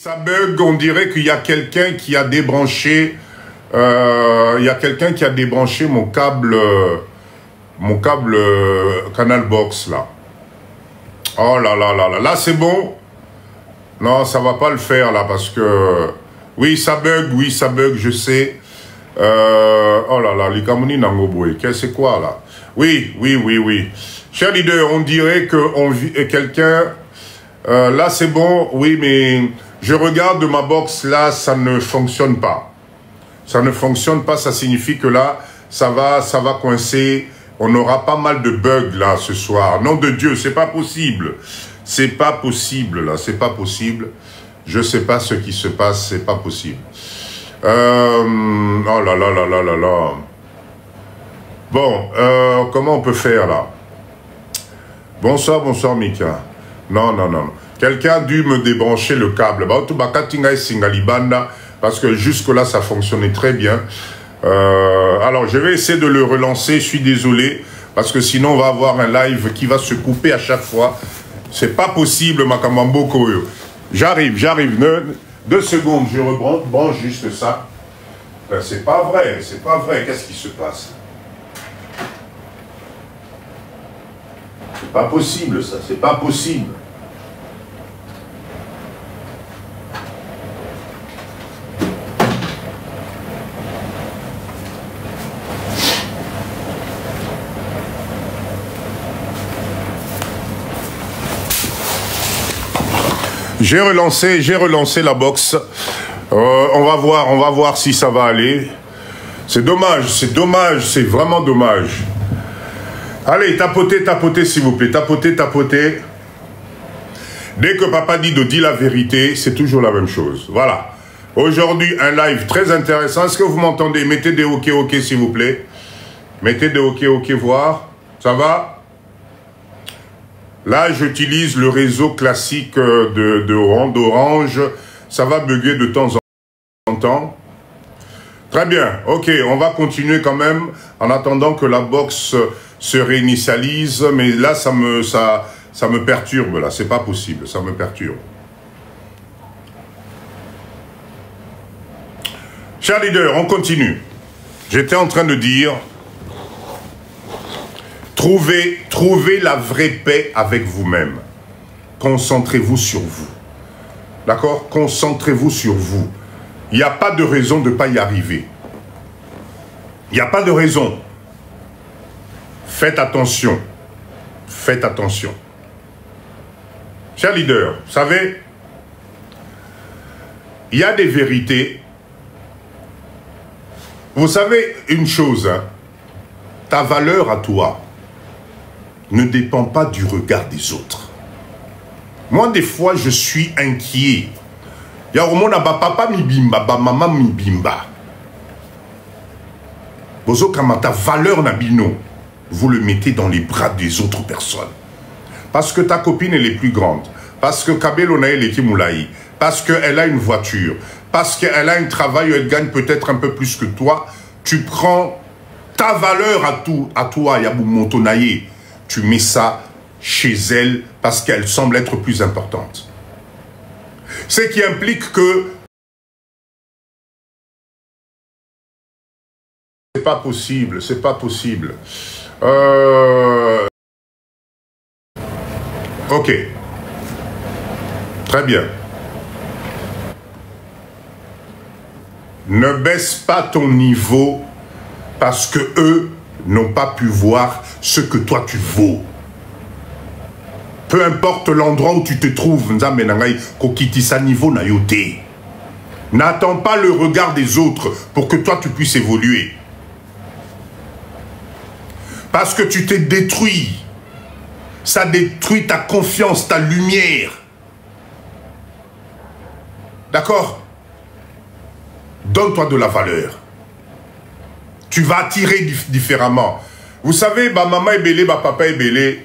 Ça bug, on dirait qu'il y a quelqu'un qui a débranché, mon câble, Canal Box là. Oh là là là là, là c'est bon. Non, ça va pas le faire là parce que oui ça bug, je sais. Oh là là, les Camerounais n'angoboué, c'est quoi là? Oui. Cher leader, on dirait que quelqu'un là c'est bon, oui, mais je regarde ma box là, ça ne fonctionne pas. Ça ne fonctionne pas, ça signifie que là, ça va coincer. On aura pas mal de bugs là ce soir. Nom de Dieu, c'est pas possible. C'est pas possible là, c'est pas possible. Je sais pas ce qui se passe, c'est pas possible. Oh là là là là là là. Bon, comment on peut faire là? Bonsoir Mika. Non. Quelqu'un a dû me débrancher le câble. Parce que jusque-là, ça fonctionnait très bien. Alors, je vais essayer de le relancer. Je suis désolé. Parce que sinon, on va avoir un live qui va se couper à chaque fois. C'est pas possible, Makamambo Koyo. J'arrive. 2 secondes, je rebranche juste ça. C'est pas vrai. Qu'est-ce qui se passe? C'est pas possible, ça. C'est pas possible. J'ai relancé la box. On va voir si ça va aller. C'est dommage, c'est vraiment dommage. Allez, tapotez s'il vous plaît, tapotez. Dès que papa dit de dire la vérité, c'est toujours la même chose. Voilà. Aujourd'hui, un live très intéressant. Est-ce que vous m'entendez? Mettez des OK s'il vous plaît. Mettez des OK, voir. Ça va? Là, j'utilise le réseau classique d'Orange. Ça va bugger de temps en temps. Très bien. OK, on va continuer quand même en attendant que la box se réinitialise. Mais là, ça me perturbe. Là, c'est pas possible. Ça me perturbe. Cher leader, on continue. J'étais en train de dire... Trouvez la vraie paix avec vous-même. Concentrez-vous sur vous. D'accord? Concentrez-vous sur vous. Il n'y a pas de raison de ne pas y arriver. Il n'y a pas de raison. Faites attention. Faites attention. Cher leader, vous savez, il y a des vérités. Vous savez une chose, hein, ta valeur à toi ne dépend pas du regard des autres. Moi, des fois, je suis inquiet. Il y a au monde papa mibimba, maman mibimba. Bozo ta valeur nabino, vous le mettez dans les bras des autres personnes. Parce que ta copine elle est plus grande, parce que Kabelo na elle est Moulaï, parce qu'elle a une voiture, parce qu'elle a un travail où elle gagne peut-être un peu plus que toi, tu prends ta valeur à toi, Yabou Montonaye. Tu mets ça chez elle parce qu'elle semble être plus importante. Ce qui implique que c'est pas possible, c'est pas possible. Ok. Très bien. Ne baisse pas ton niveau parce que eux n'ont pas pu voir ce que toi tu vaux. Peu importe l'endroit où tu te trouves, n'attends pas le regard des autres pour que toi tu puisses évoluer. Parce que tu t'es détruit. Ça détruit ta confiance, ta lumière. D'accord? Donne-toi de la valeur. Tu vas attirer différemment. Vous savez, maman est belé, papa est belé.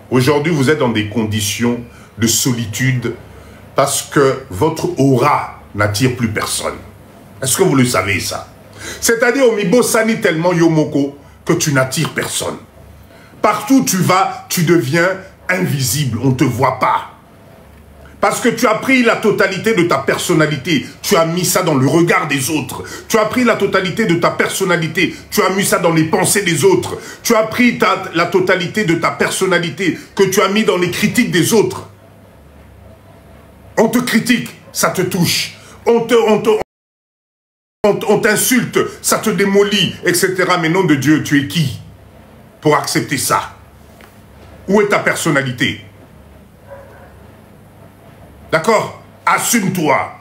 Aujourd'hui, vous êtes dans des conditions de solitude parce que votre aura n'attire plus personne. Est-ce que vous le savez, ça? C'est-à-dire, au Mibo Sani tellement Yomoko que tu n'attires personne. Partout où tu vas, tu deviens invisible. On ne te voit pas. Parce que tu as pris la totalité de ta personnalité, tu as mis ça dans le regard des autres. Tu as pris la totalité de ta personnalité, tu as mis ça dans les pensées des autres. Tu as pris la totalité de ta personnalité que tu as mis dans les critiques des autres. On te critique, ça te touche. On t'insulte, ça te démolit, etc. Mais nom de Dieu, tu es qui pour accepter ça? Où est ta personnalité? D'accord? Assume-toi.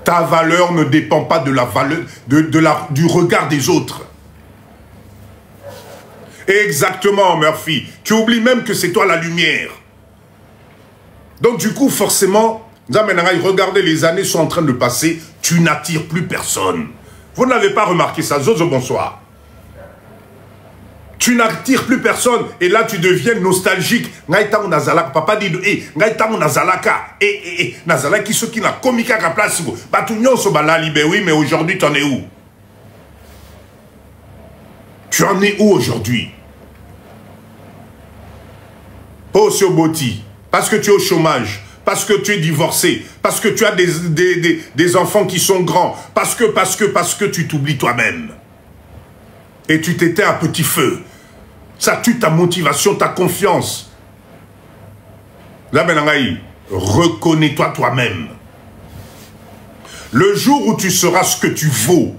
Ta valeur ne dépend pas de la valeur, du regard des autres. Exactement, Murphy. Tu oublies même que c'est toi la lumière. Donc du coup, forcément, regardez, les années sont en train de passer, tu n'attires plus personne. Vous n'avez pas remarqué ça? Zozo, bonsoir. Tu n'attires plus personne et là tu deviens nostalgique. Papa dit Nazalaka, ceux qui n'a commis qu'à la place. Oui, mais aujourd'hui tu en es où? Tu en es où aujourd'hui? Pas aussi au boti, parce que tu es au chômage, parce que tu es divorcé, parce que tu as des enfants qui sont grands, parce que tu t'oublies toi-même. Et tu t'éteins à petit feu. Ça tue ta motivation, ta confiance. Là, reconnais-toi toi-même. Le jour où tu seras ce que tu vaux,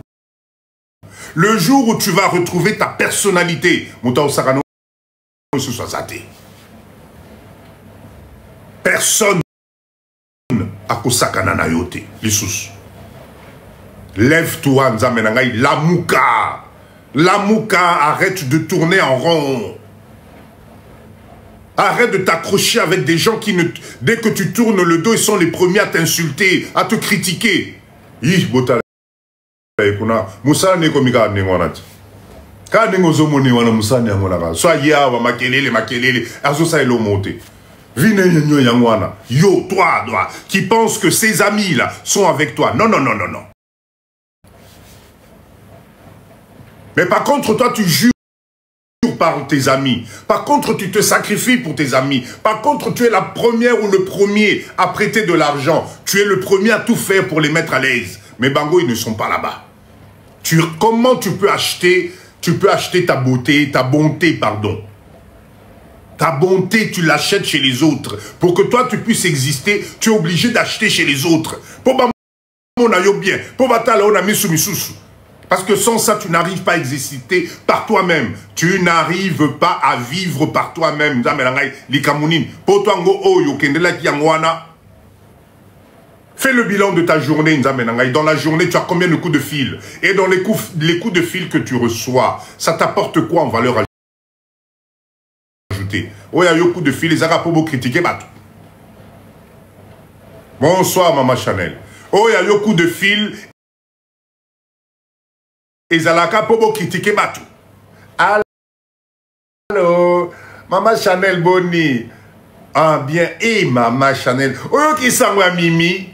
le jour où tu vas retrouver ta personnalité, personne à Kosakana na yote. Lève-toi, Nzamenangai, la mouka. La mouka, arrête de tourner en rond. Arrête de t'accrocher avec des gens qui, dès que tu tournes le dos, ils sont les premiers à t'insulter, à te critiquer. Moussa ne komika nengonat. Ka nengozo moni wana Moussa ne amonaka. Soit ya wa makelele, azo sa elo monte. Vine nyo yangwana. Yo, toi, qui pense que ces amis là sont avec toi. Non, non, non, non, non. Mais par contre, toi, tu jures par tes amis. Par contre, tu te sacrifies pour tes amis. Par contre, tu es la première ou le premier à prêter de l'argent. Tu es le premier à tout faire pour les mettre à l'aise. Mais Bango, ils ne sont pas là-bas. Comment tu peux acheter ta beauté, ta bonté, pardon. Ta bonté, tu l'achètes chez les autres. Pour que toi, tu puisses exister, tu es obligé d'acheter chez les autres. Pour bien. Pour parce que sans ça, tu n'arrives pas à exister par toi-même. Tu n'arrives pas à vivre par toi-même. Fais le bilan de ta journée. Dans la journée, tu as combien de coups de fil? Et dans les coups de fil que tu reçois, ça t'apporte quoi en valeur ajoutée? Oh, il y a eu coup de fil, les Arabes pour critiquer. Bonsoir, Maman Chanel. Oh, il y a eu coup de fil. Et Zalaka pour critiquer Batou. Allô, Maman Chanel Boni. Ah bien, et Maman Chanel. Oh, qui s'en va Mimi.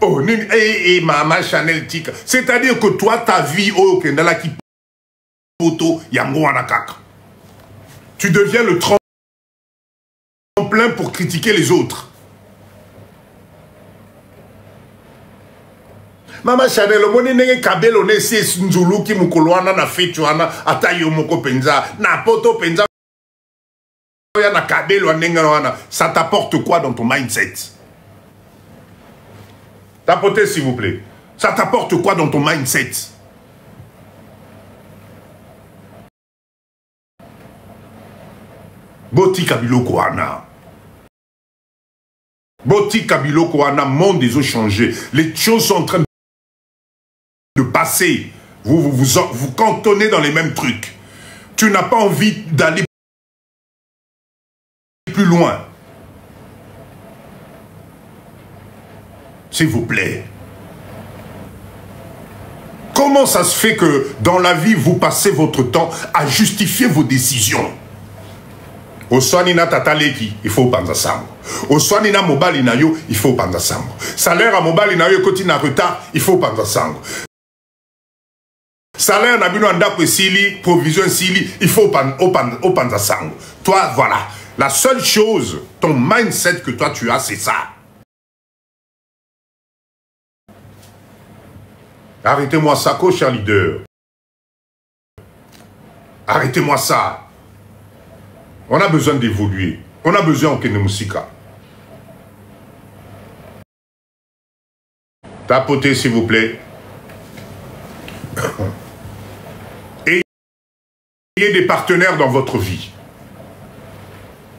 Oh, et Maman Chanel Tika. C'est-à-dire que toi, ta vie, oh, Kendala qui poto, Yangouana Kaka. Tu deviens le tremplin pour critiquer les autres. Maman Chanel, le moni nenge kabelo ne se nzulu ki mukolwana na fetuana atayo moko penza na poto penza ya na kabelo nenge wana. Ça t'apporte quoi dans ton mindset? Tapotez s'il vous plaît. Ça t'apporte quoi dans ton mindset? Boti kabilo koana. Boti kabilo koana, monde des eaux changé. Les choses sont en train de passer, vous cantonnez dans les mêmes trucs. Tu n'as pas envie d'aller plus loin. S'il vous plaît. Comment ça se fait que dans la vie, vous passez votre temps à justifier vos décisions? Au soanina tataleki, il faut penser ça. Au soanina mobali na yo, il faut penser ça. Salaire à mobali na yo, quand il a retard, il faut penser ça. Salaire na bino andako sili, provision sili, il faut au panza sango. Toi, voilà. La seule chose, ton mindset que toi tu as, c'est ça. Arrêtez-moi ça, cher leader. Arrêtez-moi ça. On a besoin d'évoluer. On a besoin au Kenemusika. Tapotez, s'il vous plaît. Ayez des partenaires dans votre vie.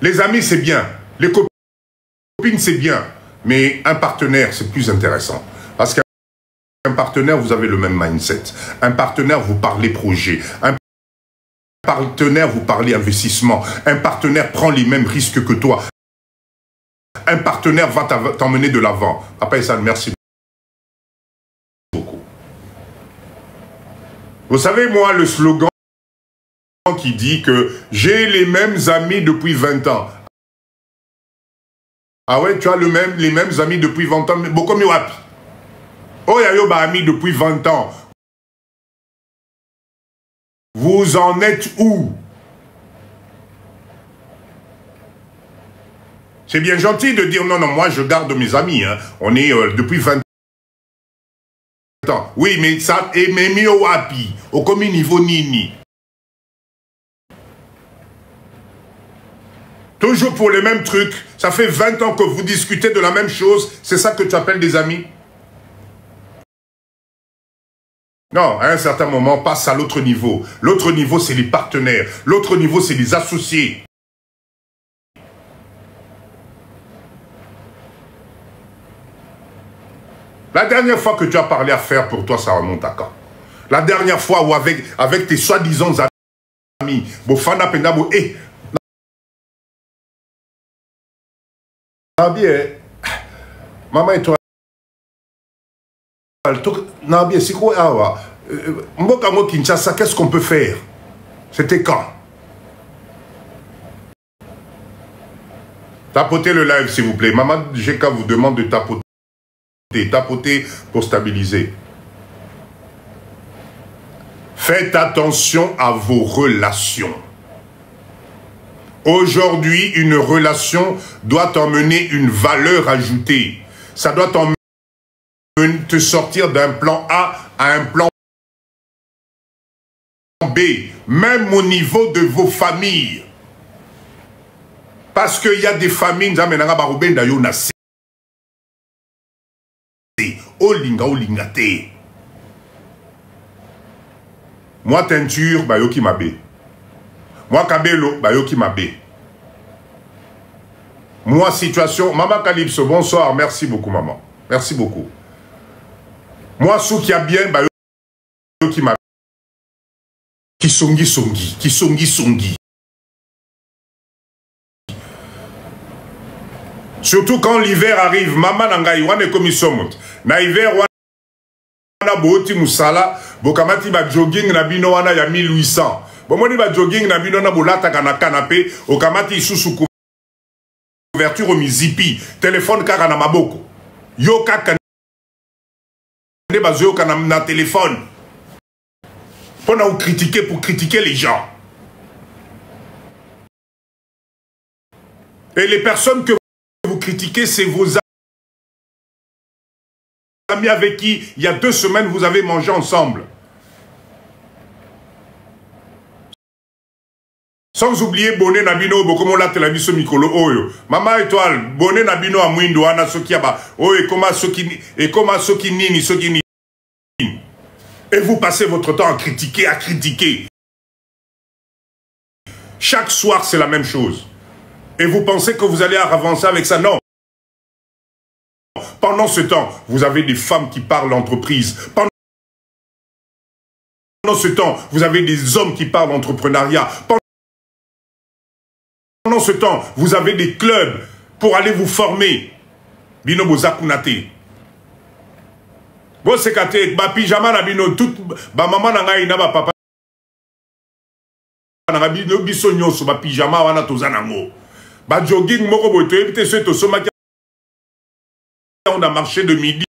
Les amis, c'est bien. Les copines, c'est bien. Mais un partenaire, c'est plus intéressant. Parce qu'un partenaire, vous avez le même mindset. Un partenaire, vous parlez projet. Un partenaire, vous parlez investissement. Un partenaire prend les mêmes risques que toi. Un partenaire va t'emmener de l'avant. Après ça, merci beaucoup. Vous savez, moi, le slogan qui dit que j'ai les mêmes amis depuis 20 ans. Ah ouais, tu as les mêmes amis depuis 20 ans. Beaucoup mieux wapi. Oh, y'a yo ba amis depuis 20 ans. Vous en êtes où? C'est bien gentil de dire non, non, moi je garde mes amis. Hein. On est depuis 20 ans. Oui, mais ça, et mais mieux wapi. Au commun niveau nini. Toujours pour les mêmes trucs. Ça fait 20 ans que vous discutez de la même chose. C'est ça que tu appelles des amis? Non, à un certain moment, passe à l'autre niveau. L'autre niveau, c'est les partenaires. L'autre niveau, c'est les associés. La dernière fois que tu as parlé à faire pour toi, ça remonte à quand? La dernière fois où avec tes soi-disant amis, Bofana Pendabo, bien, maman et toi, bien, c'est quoi, Mbokamo Kinshasa, qu'est-ce qu'on peut faire? C'était quand? Tapotez le live, s'il vous plaît. Maman GK vous demande de tapoter. Tapoter pour stabiliser. Faites attention à vos relations. Aujourd'hui, une relation doit t'emmener une valeur ajoutée. Ça doit te sortir d'un plan A à un plan B, même au niveau de vos familles. Parce qu'il y a des familles, moi teinture, bayoki mabe. Moi kabelo, bayoki mabe. Moi situation, maman Calypso, bonsoir, merci beaucoup maman. Merci beaucoup. Moi sou qui a bien, bayoki mabe. Kisongi. Surtout quand l'hiver arrive, maman nangai, wane komi somot. Na hiver, wana booti musala, bokamati ba jogging na bino wana ya 1800. Bomoni ba jogging na bino na bolata kana canapé, okamati isusu couverture au mizipi, téléphone kaka na maboko. Yo kaka ne bazo kana na téléphone. Pour nous critiquer, pour critiquer les gens. Et les personnes que vous critiquez, c'est vos amis avec qui, il y a 2 semaines, vous avez mangé ensemble. Sans oublier Bonnet Nabino, Bokomo la Telabiso Mikolo Oyo. Maman Étoile, Bonnet Nabino à Mwindo, Ana Sokiaba. Oh, et comment Sokinini, Sokini. Et vous passez votre temps à critiquer. Chaque soir, c'est la même chose. Et vous pensez que vous allez avancer avec ça? Non. Pendant ce temps, vous avez des femmes qui parlent d'entreprise. Pendant ce temps, vous avez des hommes qui parlent d'entrepreneuriat. Pendant ce temps, vous avez des clubs pour aller vous former. Bino Bozakunate. Bon, c'est kate, ba pyjama na bino, tout, ba maman na ngai na ba papa na bino biso nyoso ba pyjama wana tozanango. Ba jogging moko boto ebite ce to somaki on a marché de midi.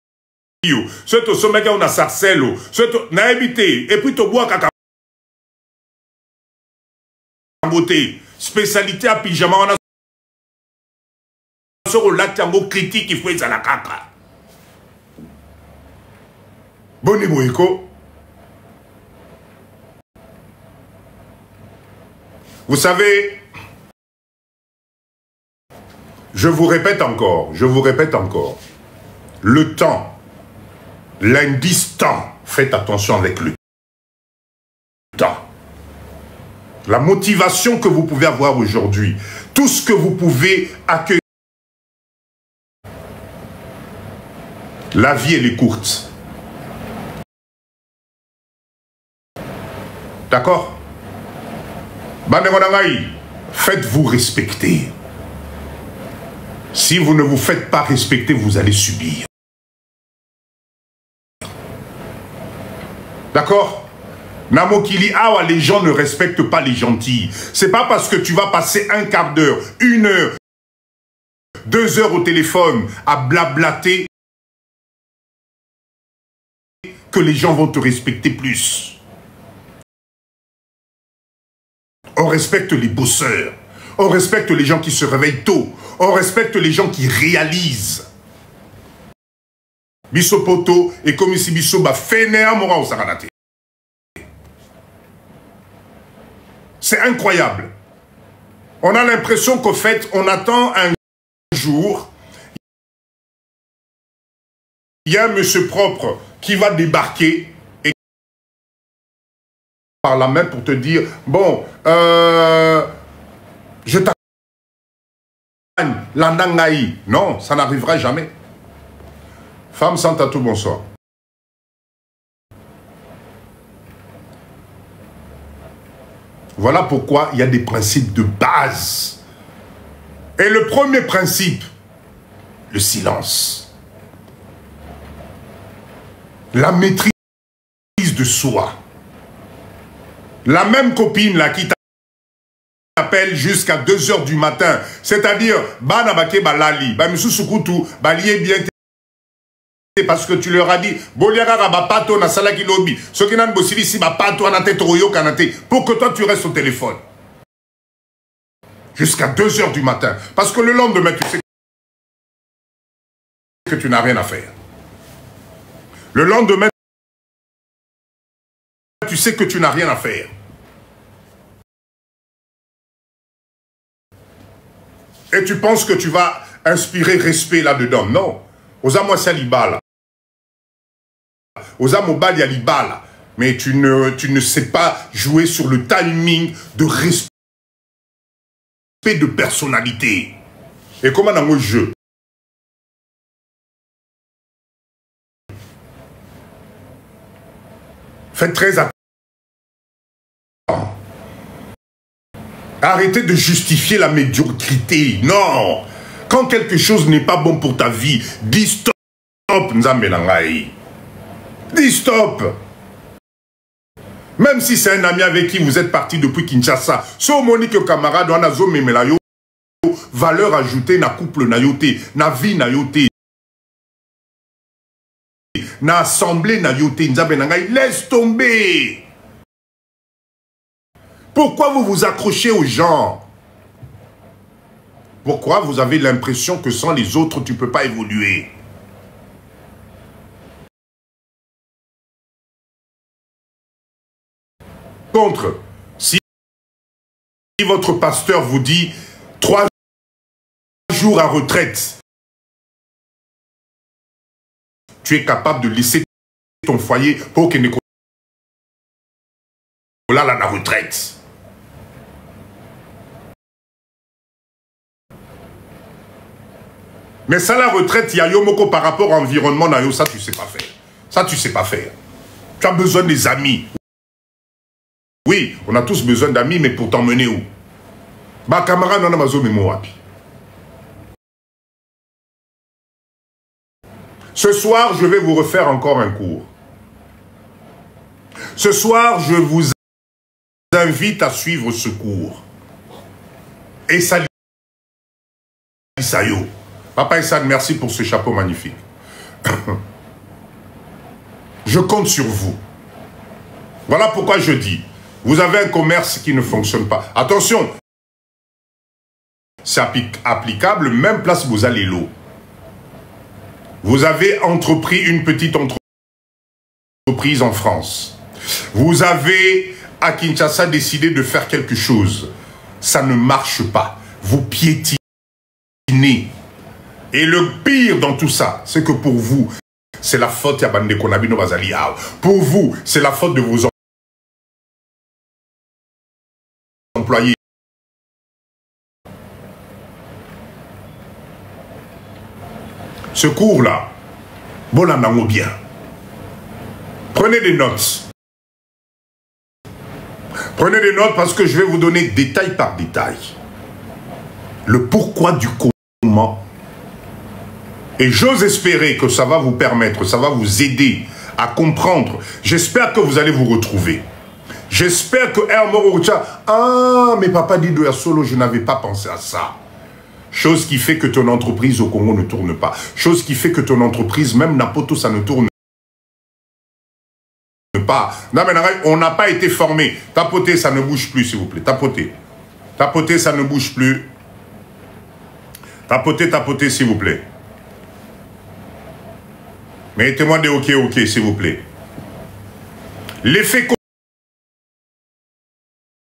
Ce to somaki on a sarcelo. Ce to na ebité et puis to bois kaka beauté. Spécialité à pyjama on a sur le latango critique, il faut être à la caca. Boni Boiko. Vous savez, je vous répète encore, le temps, l'indice temps, faites attention avec le temps. La motivation que vous pouvez avoir aujourd'hui, tout ce que vous pouvez accueillir. La vie, elle est courte. D'accord? Faites-vous respecter. Si vous ne vous faites pas respecter, vous allez subir. D'accord? Namokili Awa, les gens ne respectent pas les gentils. C'est pas parce que tu vas passer un quart d'heure, 1 heure, 2 heures au téléphone à blablater que les gens vont te respecter plus. On respecte les bosseurs. On respecte les gens qui se réveillent tôt. On respecte les gens qui réalisent. Bisopoto et comme si Bisoba fainéa mora au saranate. C'est incroyable. On a l'impression qu'au fait, on attend un jour. Il y a un monsieur propre qui va débarquer et par la main pour te dire, bon, je t'accompagne, l'andangaï. Non, ça n'arrivera jamais. Femme sans tatou, bonsoir. Voilà pourquoi il y a des principes de base. Et le premier principe, le silence. La maîtrise de soi. La même copine là qui t'appelle jusqu'à 2 h du matin, c'est-à-dire, Banabake Balali, Bamisu Sukutu, Balié bien parce que tu leur as dit, Boliara Bapato na Salaki Lobi, ce qui n'a pas possible ici, Bapato Anate Troyo Kanate, pour que toi tu restes au téléphone. Jusqu'à 2 h du matin. Parce que le lendemain, tu sais que tu n'as rien à faire. Le lendemain, tu sais que tu n'as rien à faire. Et tu penses que tu vas inspirer respect là-dedans. Non. Osamo Salibala. Osamo Balialibala. Mais tu ne sais pas jouer sur le timing de respect de personnalité. Et comment dans le jeu? Faites très attention. Arrêtez de justifier la médiocrité. Non. Quand quelque chose n'est pas bon pour ta vie, dis stop. Dis stop. Même si c'est un ami avec qui vous êtes parti depuis Kinshasa, so monique camarade, on a zomé melayo, valeur ajoutée na couple na yoté, na vie na yoté, na assemblée na yoté, laisse tomber. Pourquoi vous vous accrochez aux gens? Pourquoi vous avez l'impression que sans les autres, tu ne peux pas évoluer? Contre, si votre pasteur vous dit 3 jours à retraite, tu es capable de laisser ton foyer pour qu'il ne la retraite. Mais ça, la retraite, il y a Yomoko par rapport à l'environnement, ça, tu ne sais pas faire. Ça, tu ne sais pas faire. Tu as besoin des amis. Oui, on a tous besoin d'amis, mais pour t'emmener où? Bah, camarade, on a besoin de moi. Ce soir, je vais vous refaire encore un cours. Ce soir, je vous invite à suivre ce cours. Et salut, Sayo. Papa Essan, merci pour ce chapeau magnifique. Je compte sur vous. Voilà pourquoi je dis, vous avez un commerce qui ne fonctionne pas. Attention, c'est applicable même place Bozalelo. Vous avez entrepris une petite entreprise en France. Vous avez à Kinshasa décidé de faire quelque chose. Ça ne marche pas. Vous piétinez. Et le pire dans tout ça, c'est que pour vous, c'est la faute de Bande Konabino Bazali. Pour vous, c'est la faute de vos employés. Ce cours-là, Bolanango bien. Prenez des notes. Prenez des notes parce que je vais vous donner détail par détail. Le pourquoi du comment. Et j'ose espérer que ça va vous permettre, ça va vous aider à comprendre. J'espère que vous allez vous retrouver. J'espère que ah, mais papa dit de solo, je n'avais pas pensé à ça. Chose qui fait que ton entreprise au Congo ne tourne pas. Chose qui fait que ton entreprise, même Napoto, ça ne tourne pas. Non, mais on n'a pas été formé. Tapotez, ça ne bouge plus, s'il vous plaît. Tapotez. Tapotez, ça ne bouge plus. Tapotez, tapotez, s'il vous plaît. Mettez-moi des OK, OK, s'il vous plaît. L'effet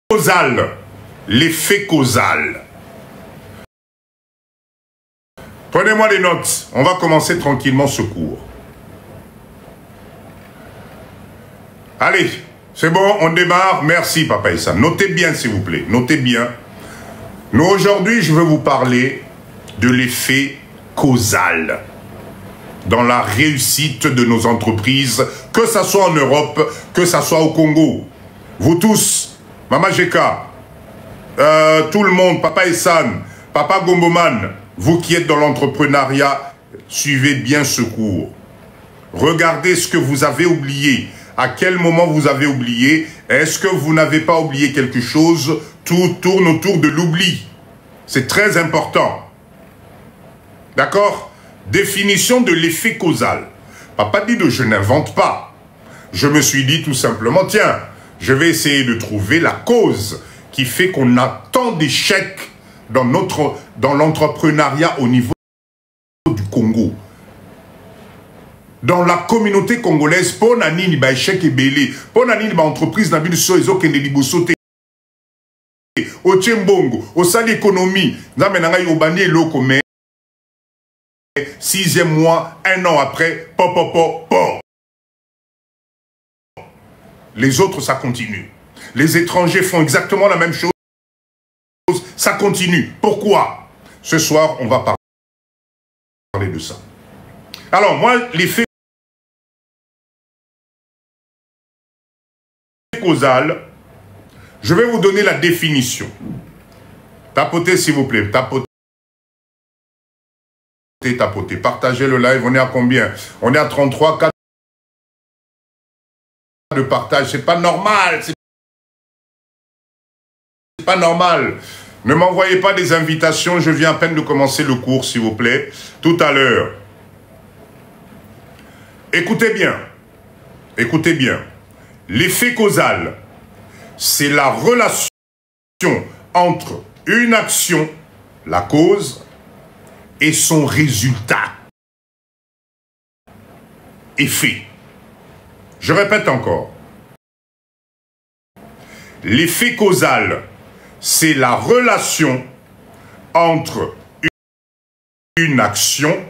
causal. L'effet causal. Prenez-moi des notes. On va commencer tranquillement ce cours. Allez, c'est bon, on démarre. Merci, Papa Issa. Notez bien, s'il vous plaît. Notez bien. Nous, aujourd'hui, je veux vous parler de l'effet causal dans la réussite de nos entreprises, que ça soit en Europe, que ça soit au Congo. Vous tous, Mama Jeka, tout le monde, Papa Essan, Papa Gomboman, vous qui êtes dans l'entrepreneuriat, suivez bien ce cours. Regardez ce que vous avez oublié. À quel moment vous avez oublié? Est-ce que vous n'avez pas oublié quelque chose? Tout tourne autour de l'oubli. C'est très important. D'accord? Définition de l'effet causal. Papa dit de je n'invente pas. Je me suis dit tout simplement, tiens, je vais essayer de trouver la cause qui fait qu'on a tant d'échecs dans l'entrepreneuriat au niveau du Congo. Dans la communauté congolaise, pour nani ba échec et belé, pour nani ba entreprise na biso ezokende liboso te. Au Tchembongo, au sali économie, na menanga yobani eloko mais 6e mois, 1 an après, Les autres, ça continue. Les étrangers font exactement la même chose. Ça continue. Pourquoi? Ce soir, on va parler de ça. Alors, moi, l'effet causal, je vais vous donner la définition. Tapotez, s'il vous plaît. Tapotez. Tapotez. Partagez le live. On est à combien? On est à 33, 4 de partage. C'est pas normal. C'est pas normal. Ne m'envoyez pas des invitations. Je viens à peine de commencer le cours, s'il vous plaît. Tout à l'heure. Écoutez bien. Écoutez bien. L'effet causal, c'est la relation entre une action, la cause, et son résultat. Effet. Je répète encore. L'effet causal, c'est la relation entre une action,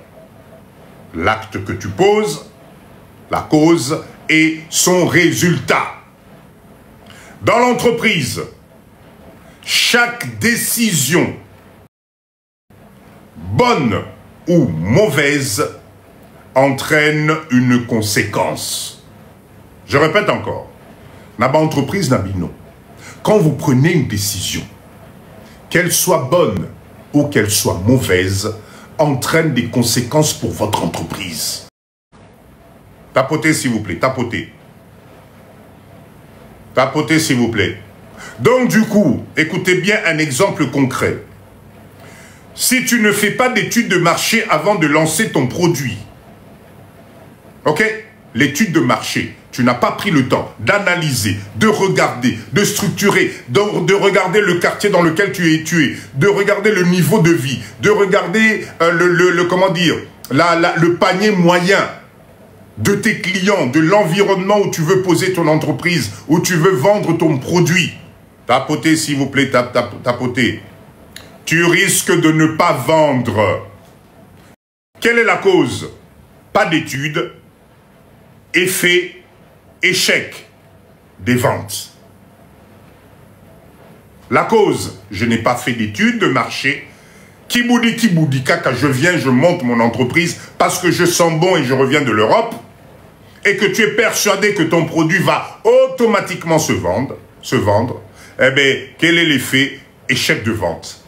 l'acte que tu poses, la cause, et son résultat. Dans l'entreprise, chaque décision, bonne ou mauvaise, entraîne une conséquence. Je répète encore. Naba entreprise Nabino. Quand vous prenez une décision, qu'elle soit bonne ou qu'elle soit mauvaise, entraîne des conséquences pour votre entreprise. Tapotez, s'il vous plaît. Tapotez. Tapotez, s'il vous plaît. Donc, du coup, écoutez bien un exemple concret. Si tu ne fais pas d'études de marché avant de lancer ton produit, ok? l'étude de marché, tu n'as pas pris le temps d'analyser, de regarder, de structurer, de regarder le quartier dans lequel tu es, de regarder le niveau de vie, de regarder comment dire, le panier moyen de tes clients, de l'environnement où tu veux poser ton entreprise, où tu veux vendre ton produit. Tapotez, s'il vous plaît, tapotez. Tu risques de ne pas vendre. Quelle est la cause? Pas d'études, effet, échec des ventes. La cause, je n'ai pas fait d'études de marché. Kiboudi, kaka, je viens, je monte mon entreprise parce que je sens bon et je reviens de l'Europe et que tu es persuadé que ton produit va automatiquement se vendre, eh bien, quel est l'effet? Échec de vente.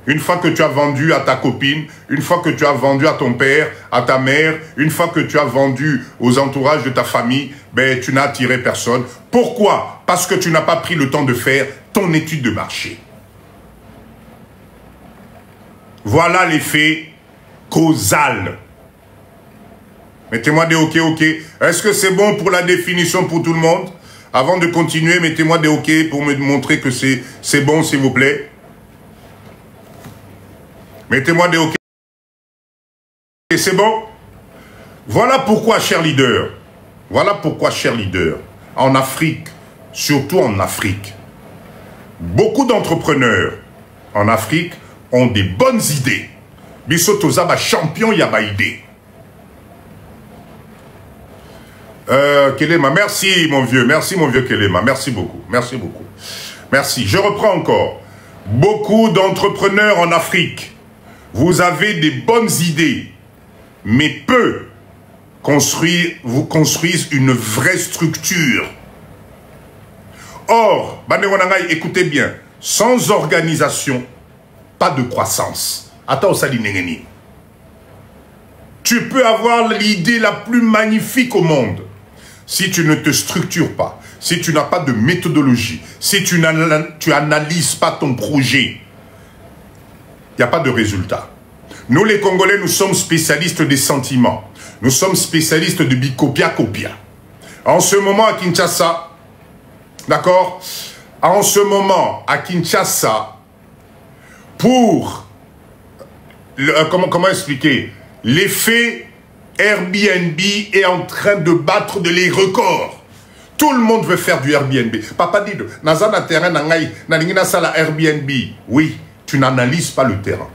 Une fois que tu as vendu à ta copine, une fois que tu as vendu à ton père, à ta mère, une fois que tu as vendu aux entourages de ta famille, ben, tu n'as attiré personne. Pourquoi? Parce que tu n'as pas pris le temps de faire ton étude de marché. Voilà l'effet causal. Mettez-moi des OK. Est-ce que c'est bon pour la définition pour tout le monde? Avant de continuer, mettez-moi des OK pour me montrer que c'est bon, s'il vous plaît. Mettez-moi des OK. Et c'est bon? Voilà pourquoi, chers leaders, en Afrique, surtout en Afrique, beaucoup d'entrepreneurs en Afrique ont des bonnes idées. Bisotoza ba champion yaba idée. Kelema, merci mon vieux Kelema, merci beaucoup. Merci, je reprends encore. Beaucoup d'entrepreneurs en Afrique, vous avez des bonnes idées, mais peu vous construisent une vraie structure. Or, écoutez bien, sans organisation, pas de croissance. Attends, Sali Nengeni. Tu peux avoir l'idée la plus magnifique au monde. Si tu ne te structures pas, si tu n'as pas de méthodologie, si tu n'analyses pas ton projet, il n'y a pas de résultat. Nous, les Congolais, nous sommes spécialistes des sentiments. Nous sommes spécialistes de bicopia-copia. En ce moment, à Kinshasa, d'accord? En ce moment, à Kinshasa, pour, comment expliquer? L'effet Airbnb est en train de battre les records. Tout le monde veut faire du Airbnb. Papa dit, Nazana terrain na sala Airbnb. Oui, tu n'analyses pas le terrain.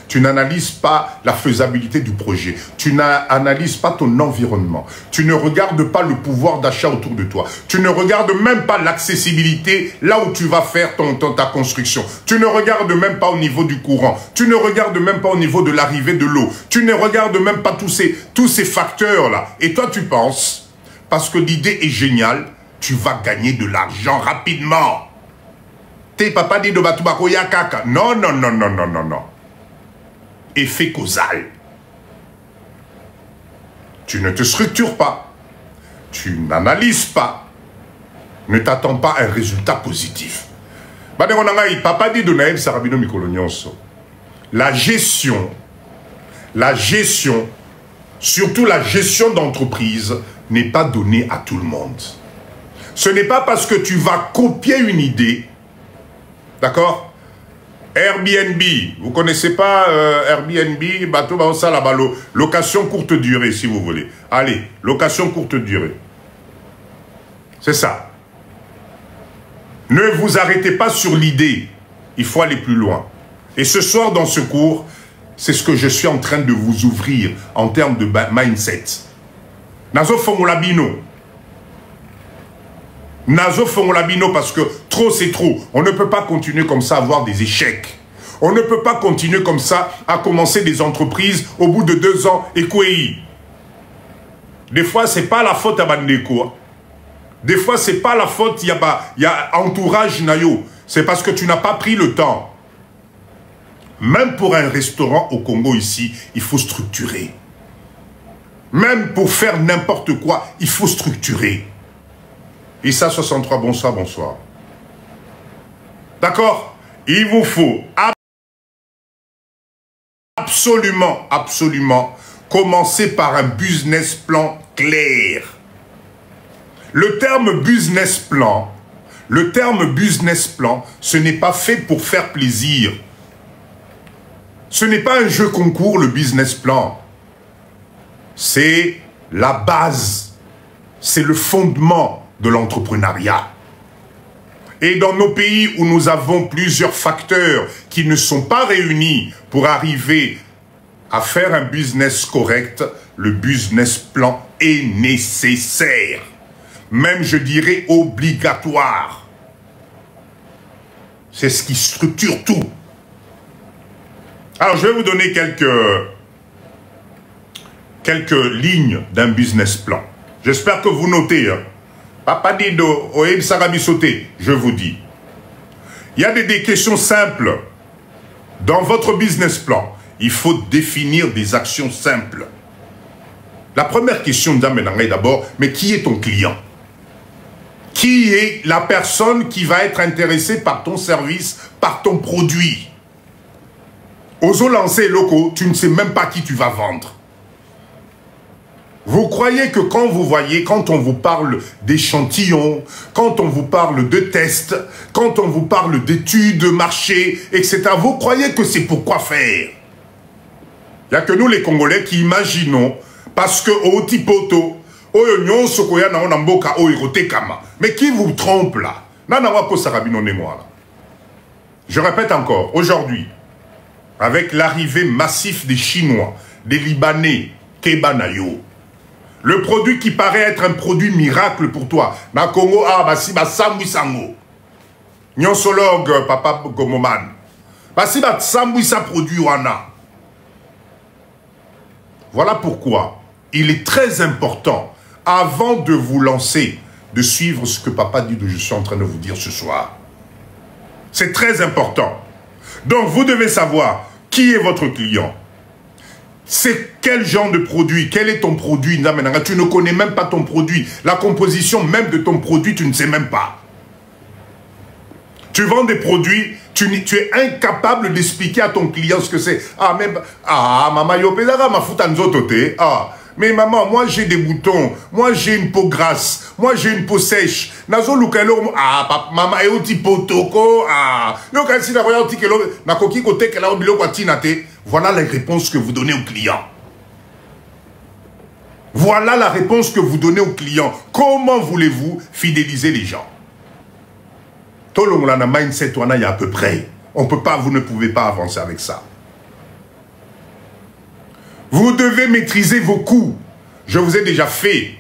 Tu n'analyses pas la faisabilité du projet. Tu n'analyses pas ton environnement. Tu ne regardes pas le pouvoir d'achat autour de toi. Tu ne regardes même pas l'accessibilité là où tu vas faire ta construction. Tu ne regardes même pas au niveau du courant. Tu ne regardes même pas au niveau de l'arrivée de l'eau. Tu ne regardes même pas tous ces facteurs-là. Et toi, tu penses, parce que l'idée est géniale, tu vas gagner de l'argent rapidement. T'es papa dit de Batubako Yakaka. Non. Effet causal. Tu ne te structures pas. Tu n'analyses pas. Ne t'attends pas à un résultat positif. Papa dit de Naël Sarabino Mikolonyonso. La gestion, surtout la gestion d'entreprise, n'est pas donnée à tout le monde. Ce n'est pas parce que tu vas copier une idée, d'accord? Airbnb, vous connaissez pas Airbnb, bateau ça là-bas, location courte durée si vous voulez. Allez, location courte durée. C'est ça. Ne vous arrêtez pas sur l'idée, il faut aller plus loin. Et ce soir dans ce cours, c'est ce que je suis en train de vous ouvrir en termes de mindset. Nazo Fongolabino. Nazo Fongolabino parce que trop c'est trop. On ne peut pas continuer comme ça à avoir des échecs. On ne peut pas continuer comme ça à commencer des entreprises au bout de 2 ans et quoi. Des fois, c'est pas la faute à Bandeko. Des fois, c'est pas la faute, il y a entourage Nayo. C'est parce que tu n'as pas pris le temps. Même pour un restaurant au Congo ici, il faut structurer. Même pour faire n'importe quoi, il faut structurer. Issa 63, bonsoir. D'accord? Il vous faut absolument commencer par un business plan clair. Le terme business plan, ce n'est pas fait pour faire plaisir. Ce n'est pas un jeu concours, le business plan. C'est la base, c'est le fondement de l'entrepreneuriat. Et dans nos pays où nous avons plusieurs facteurs qui ne sont pas réunis pour arriver à faire un business correct, le business plan est nécessaire. Même, je dirais, obligatoire. C'est ce qui structure tout. Alors, je vais vous donner quelques lignes d'un business plan. J'espère que vous notez. Hein. Papa Dido, Oeb Sarabi sauté, je vous dis. Il y a des questions simples. Dans votre business plan, il faut définir des actions simples. La première question d'abord, mais qui est ton client? Qui est la personne qui va être intéressée par ton service, par ton produit? Oso lancer locaux, tu ne sais même pas qui tu vas vendre. Vous croyez que quand on vous parle d'échantillons, quand on vous parle de tests, quand on vous parle d'études de marché, etc., vous croyez que c'est pour quoi faire? Il n'y a que nous les Congolais qui imaginons, parce que au Tipoto, mais qui vous trompe là? Je répète encore, aujourd'hui, avec l'arrivée massive des Chinois, des Libanais, Kebanayo, le produit qui paraît être un produit miracle pour toi, na Congo, basi samui sango, nyonsologue papa Gomoman, basi samui sa produit wana. Voilà pourquoi il est très important, avant de vous lancer, de suivre ce que papa dit, je suis en train de vous dire ce soir. C'est très important. Donc vous devez savoir qui est votre client. C'est quel genre de produit? Quel est ton produit? Tu ne connais même pas ton produit. La composition même de ton produit, tu ne sais même pas. Tu vends des produits, tu es incapable d'expliquer à ton client ce que c'est. Ah, mais... Ah, maman, ma futanzotote. Ah, mais maman, moi j'ai des boutons. Moi j'ai une peau grasse. Moi j'ai une peau sèche. Nazo lukalo. Ah, papa, maman, et oti potoko. Ah, lokasi na royauti kelo. Na koki kote kela obilo kwa tinate. Voilà les réponses que vous donnez au client. Voilà la réponse que vous donnez au client. Comment voulez-vous fidéliser les gens? Tout le monde a un mindset, il y a à peu près. On peut pas, vous ne pouvez pas avancer avec ça. Vous devez maîtriser vos coûts. Je vous ai déjà fait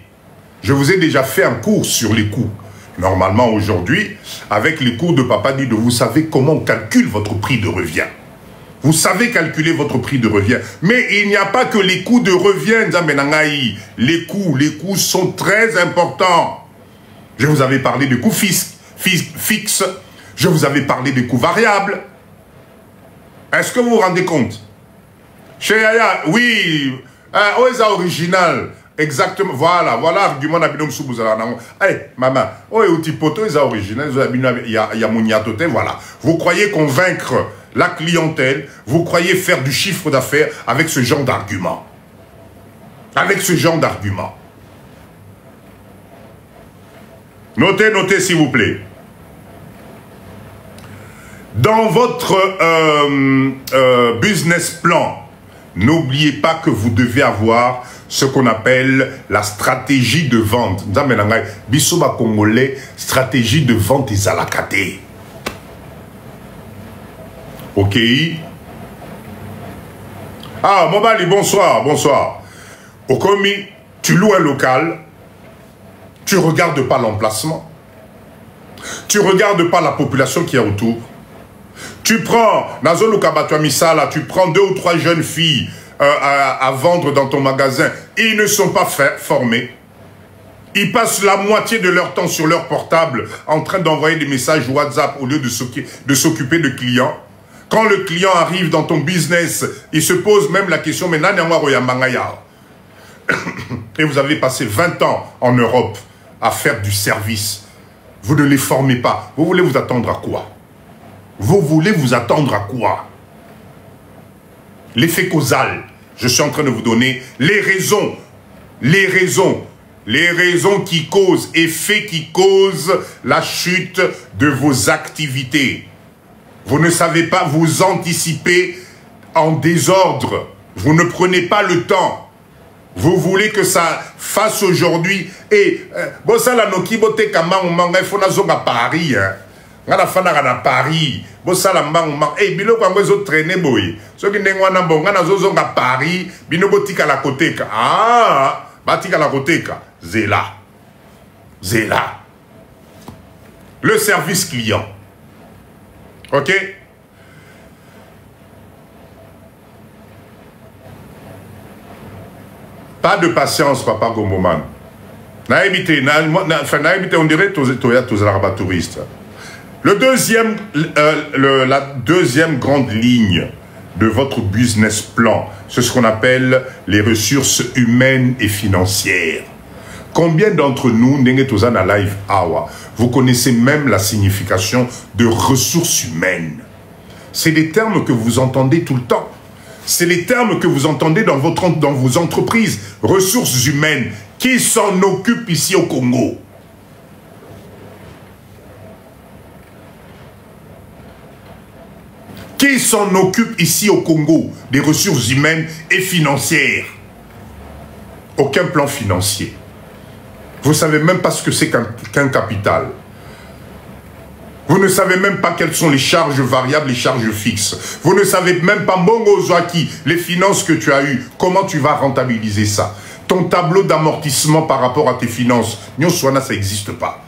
un cours sur les coûts. Normalement, aujourd'hui, avec les cours de Papa Dido, vous savez comment on calcule votre prix de revient. Vous savez calculer votre prix de revient. Mais il n'y a pas que les coûts de revient, les coûts sont très importants. Je vous avais parlé de coûts fixes. Je vous avais parlé des coûts variables. Est-ce que vous vous rendez compte? Chez Yaya, oui, Oeza original, exactement, voilà l'argument d'Abinom Soubouzala. Allez, maman, Outi Poto, Oeza original, il y a Mouniatote, voilà. Vous croyez convaincre la clientèle, vous croyez faire du chiffre d'affaires avec ce genre d'argument. Avec ce genre d'argument. Notez s'il vous plaît. Dans votre business plan, n'oubliez pas que vous devez avoir ce qu'on appelle la stratégie de vente. Bisoba Congolais, stratégie de vente des alakaté. Ok. Ah, Mobali, bonsoir, bonsoir. Okomi, tu loues un local, tu ne regardes pas l'emplacement, tu ne regardes pas la population qui est autour. Tu prends, tu prends 2 ou 3 jeunes filles à vendre dans ton magasin. Ils ne sont pas formés. Ils passent la moitié de leur temps sur leur portable en train d'envoyer des messages WhatsApp au lieu de s'occuper de clients. Quand le client arrive dans ton business, il se pose même la question, mais et vous avez passé 20 ans en Europe à faire du service. Vous ne les formez pas. Vous voulez vous attendre à quoi? Vous voulez vous attendre à quoi? L'effet causal. Je suis en train de vous donner les raisons les raisons qui causent, effets qui causent la chute de vos activités. Vous ne savez pas vous anticiper en désordre. Vous ne prenez pas le temps. Vous voulez que ça fasse aujourd'hui. Et, bon, ça, la noki, bote, kama, il faut na zonga Paris, hein. Ngana fana na Paris. Bon, ça, la mbang, eh, bilo, kwa mwezo traîner, boy. So, ki nengwana, bon, ngana zonga Paris, bino, botika la koteka. Ah, batika la koteka. Zéla. Zéla. Le service client. Ok? Pas de patience, papa Gomboman. On dirait tous les touristes. La deuxième grande ligne de votre business plan, c'est ce qu'on appelle les ressources humaines et financières. Combien d'entre nous, live hour, vous connaissez même la signification de ressources humaines? C'est des termes que vous entendez tout le temps. C'est les termes que vous entendez dans vos entreprises. Ressources humaines. Qui s'en occupe ici au Congo? Qui s'en occupe ici au Congo des ressources humaines et financières? Aucun plan financier. Vous ne savez même pas ce que c'est qu'un capital. Vous ne savez même pas quelles sont les charges variables, les charges fixes. Vous ne savez même pas, Mongo Zouaki, les finances que tu as eues, comment tu vas rentabiliser ça. Ton tableau d'amortissement par rapport à tes finances, Nyoswana, ça n'existe pas.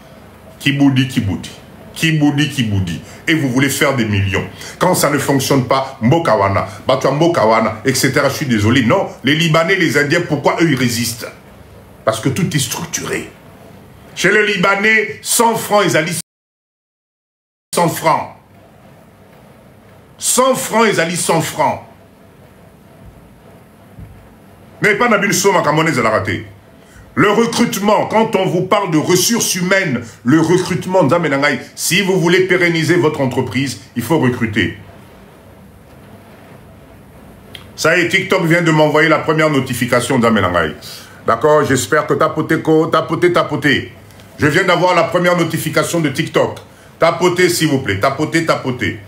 Kiboudi, kiboudi. Kiboudi, kiboudi. Et vous voulez faire des millions. Quand ça ne fonctionne pas, Mbokawana, Batua Mbokawana, etc. Je suis désolé. Non, les Libanais, les Indiens, pourquoi eux, ils résistent? Parce que tout est structuré. Chez les Libanais, 100 francs, ils allaient 100 francs. 100 francs, ils allaient 100 francs. Mais pas Nabil Soma, Camerounais, elle a raté. Le recrutement, quand on vous parle de ressources humaines, le recrutement, si vous voulez pérenniser votre entreprise, il faut recruter. Ça y est, TikTok vient de m'envoyer la première notification d'Amenangaï. D'accord, j'espère que tapotez. Je viens d'avoir la première notification de TikTok. Tapotez, s'il vous plaît. Tapotez.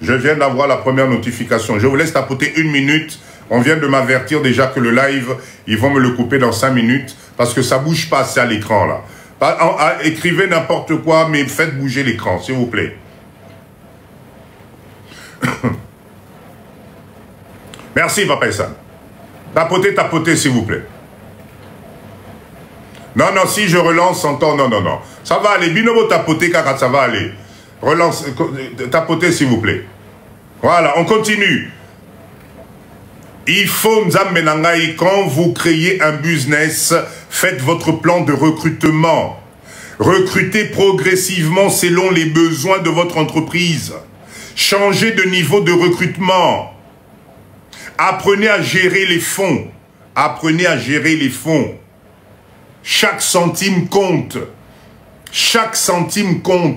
Je viens d'avoir la première notification. Je vous laisse tapoter 1 minute. On vient de m'avertir déjà que le live, ils vont me le couper dans 5 minutes. Parce que ça ne bouge pas assez à l'écran, là. Écrivez n'importe quoi, mais faites bouger l'écran, s'il vous plaît. Merci, Papa Essan. Tapotez, s'il vous plaît. Non, si je relance encore, non. Ça va aller. Binobo tapoter, car ça va aller. Relance, tapotez, s'il vous plaît. Voilà, on continue. Il faut, Nzamenangaï, quand vous créez un business, faites votre plan de recrutement. Recrutez progressivement selon les besoins de votre entreprise. Changez de niveau de recrutement. Apprenez à gérer les fonds. Chaque centime compte.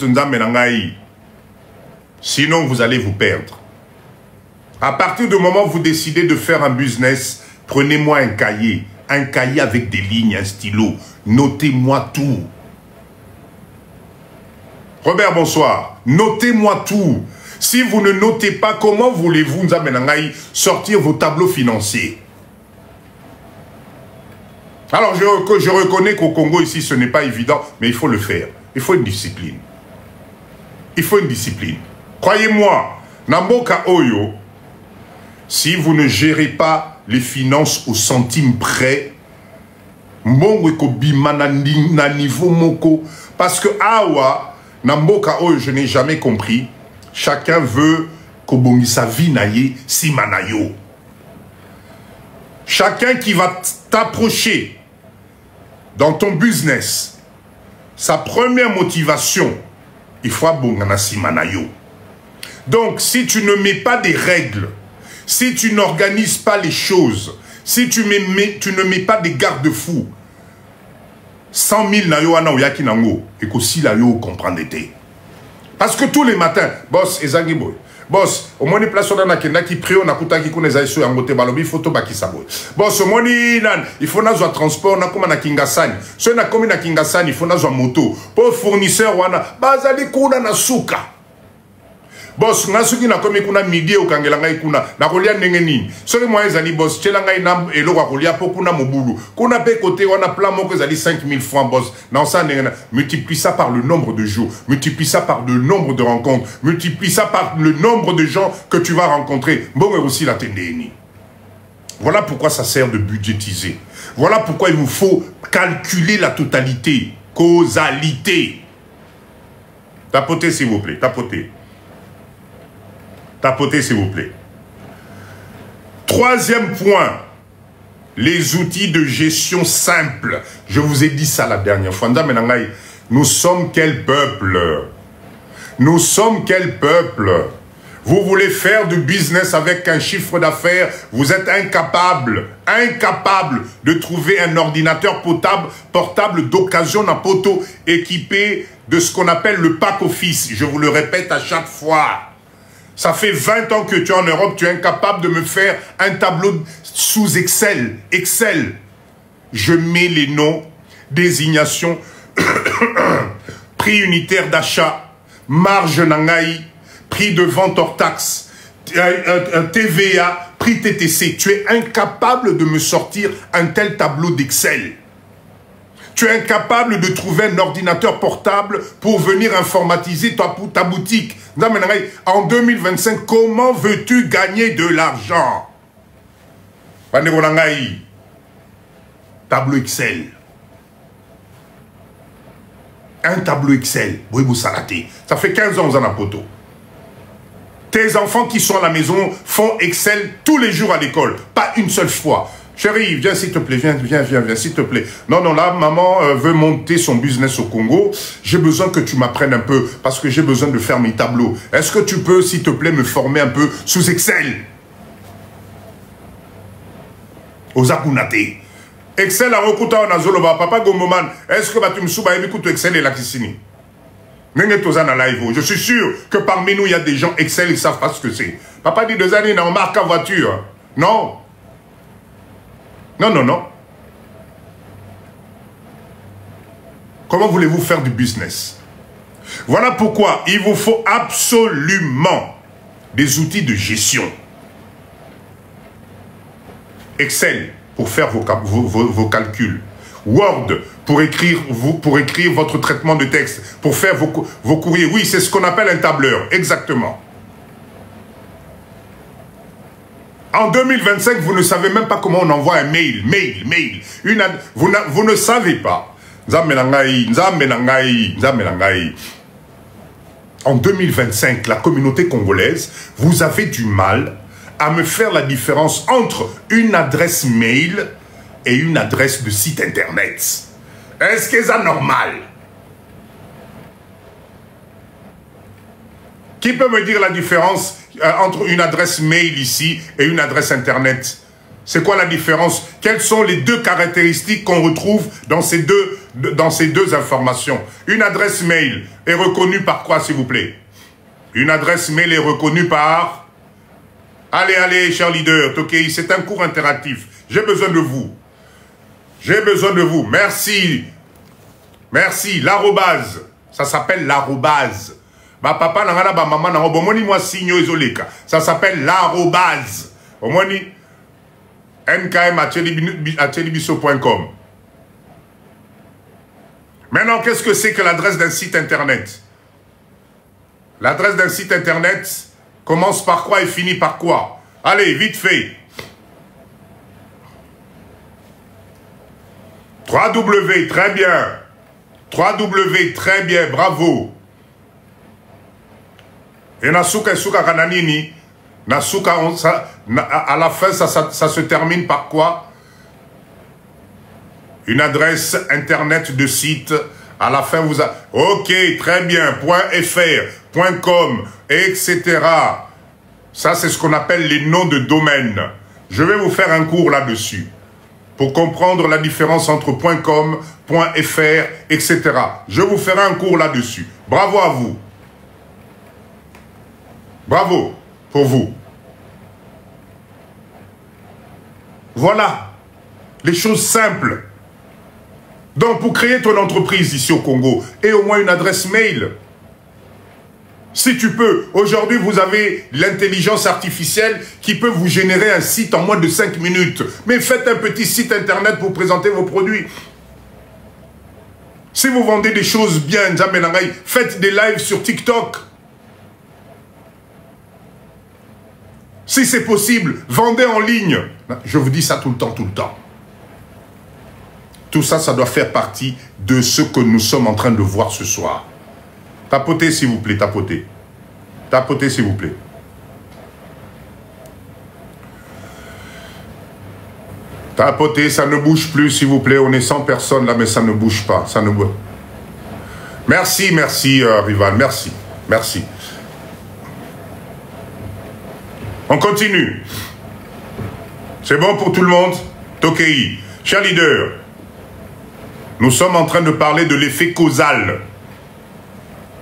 Nzamenangaï. Sinon, vous allez vous perdre. À partir du moment où vous décidez de faire un business, prenez-moi un cahier avec des lignes, un stylo. Notez-moi tout. Robert, bonsoir. Notez-moi tout. Si vous ne notez pas, comment voulez-vous, Nzamenangaï, sortir vos tableaux financiers? Alors, je reconnais qu'au Congo, ici, ce n'est pas évident, mais il faut le faire. Il faut une discipline. Croyez-moi, Namboka Oyo, si vous ne gérez pas les finances au centime près, parce que Awa, Namboka Oyo, je n'ai jamais compris, chacun veut sa vie naye si manayo. Chacun qui va t'approcher dans ton business, sa première motivation, il faut abongana si manayo. Donc, si tu ne mets pas des règles, si tu n'organises pas les choses, si tu ne mets pas des garde-fous, 100 000 nayo ana oyaki nango, et que si la yo comprendre. Parce que tous les matins, boss, ezangi boy, Boss, au moins, place on a qui prie, on a coûté qui connaît les en côté balobi, photo baki sabo. Boss, au moins, il faut n'avoir transport, on a comme na Kingasani. Si on a comme na Kingasani, il faut n'avoir moto. Pour fournisseur, on a bazali kuna na suka. Boss, ngasuki na komi kuna midi au kangela ngai kuna na kolia ndenge nini. Soki moi ezali boss, tshela ngai na eloko kolia po kuna mobulu. Kuna pe côté on a plan moko ezali 5000 francs boss. Na ça ndenge multiplie ça par le nombre de jours, multiplie ça par le nombre de rencontres, multiplie ça par le nombre de gens que tu vas rencontrer. Bon et aussi la tendeni. Voilà pourquoi ça sert de budgétiser. Voilà pourquoi il vous faut calculer la totalité, causalité. Tapotez s'il vous plaît, tapotez. Tapotez, s'il vous plaît. Troisième point, les outils de gestion simples. Je vous ai dit ça la dernière fois. Nous sommes quel peuple? Nous sommes quel peuple? Vous voulez faire du business avec un chiffre d'affaires, vous êtes incapable de trouver un ordinateur portable d'occasion d'un poteau équipé de ce qu'on appelle le pack office. Je vous le répète à chaque fois. Ça fait 20 ans que tu es en Europe, tu es incapable de me faire un tableau sous Excel. Excel. Je mets les noms, désignation, prix unitaire d'achat, marge nangaï, prix de vente hors taxe, TVA, prix TTC. Tu es incapable de me sortir un tel tableau d'Excel. Tu es incapable de trouver un ordinateur portable pour venir informatiser ta boutique. En 2025, comment veux-tu gagner de l'argent? Tableau Excel. Un tableau Excel. Ça fait 15 ans que vous en avez poteau. Tes enfants qui sont à la maison font Excel tous les jours à l'école. Pas une seule fois. Chérie, viens s'il te plaît, viens, s'il te plaît. Non, là, maman veut monter son business au Congo. J'ai besoin que tu m'apprennes un peu, parce que j'ai besoin de faire mes tableaux. Est-ce que tu peux, s'il te plaît, me former un peu sous Excel? Ozakunate. Excel a recoupé en azoloba. Papa Gomoman, est-ce que tu me souba écoute Excel et la Kissini? Je suis sûr que parmi nous, il y a des gens Excel, ils ne savent pas ce que c'est. Papa dit 2 années, il a marque à voiture. Non. Non. Comment voulez-vous faire du business? Voilà pourquoi il vous faut absolument des outils de gestion. Excel pour faire vos calculs. Word pour écrire votre traitement de texte, pour faire vos courriers. Oui, c'est ce qu'on appelle un tableur, exactement. En 2025, vous ne savez même pas comment on envoie un mail. Vous ne savez pas. En 2025, la communauté congolaise, vous avez du mal à me faire la différence entre une adresse mail et une adresse de site internet. Est-ce que c'est normal? Qui peut me dire la différence entre une adresse mail ici et une adresse internet? C'est quoi la différence? Quelles sont les 2 caractéristiques qu'on retrouve dans ces deux informations? Une adresse mail est reconnue par quoi, s'il vous plaît? Une adresse mail est reconnue par... Allez, cher leader, Tokei, c'est un cours interactif. J'ai besoin de vous. J'ai besoin de vous. Merci. Merci. L'arrobase. Ça s'appelle l'arrobase. Ba papa nangana ba maman nango bomoni moi signo izoleka. Ça s'appelle l'arrobase. Omoni nkm@chelibiso.com. Maintenant, qu'est-ce que c'est que l'adresse d'un site internet? L'adresse d'un site internet commence par quoi et finit par quoi? Allez, vite fait. www, très bien. www, très bien, bravo. Et Nasuka et Suka Kananini, Nasuka, à la fin, ça se termine par quoi? Une adresse internet de site. À la fin, vous avez... Ok, très bien, .fr, .com, etc. Ça, c'est ce qu'on appelle les noms de domaine. Je vais vous faire un cours là-dessus, pour comprendre la différence entre .com, .fr, etc. Je vous ferai un cours là-dessus. Bravo à vous. Bravo pour vous. Voilà, les choses simples. Donc, pour créer ton entreprise ici au Congo, et au moins une adresse mail. Si tu peux, aujourd'hui, vous avez l'intelligence artificielle qui peut vous générer un site en moins de 5 minutes. Mais faites un petit site internet pour présenter vos produits. Si vous vendez des choses bien, faites des lives sur TikTok. Si c'est possible, vendez en ligne. Je vous dis ça tout le temps, tout le temps. Tout ça, ça doit faire partie de ce que nous sommes en train de voir ce soir. Tapotez, s'il vous plaît, tapotez. Tapotez, s'il vous plaît. Tapotez, ça ne bouge plus, s'il vous plaît. On est 100 personnes là, mais ça ne bouge pas. Ça ne bouge. Merci, merci, Rival. Merci, merci. On continue. C'est bon pour tout le monde? Tokei. Cher leader, nous sommes en train de parler de l'effet causal.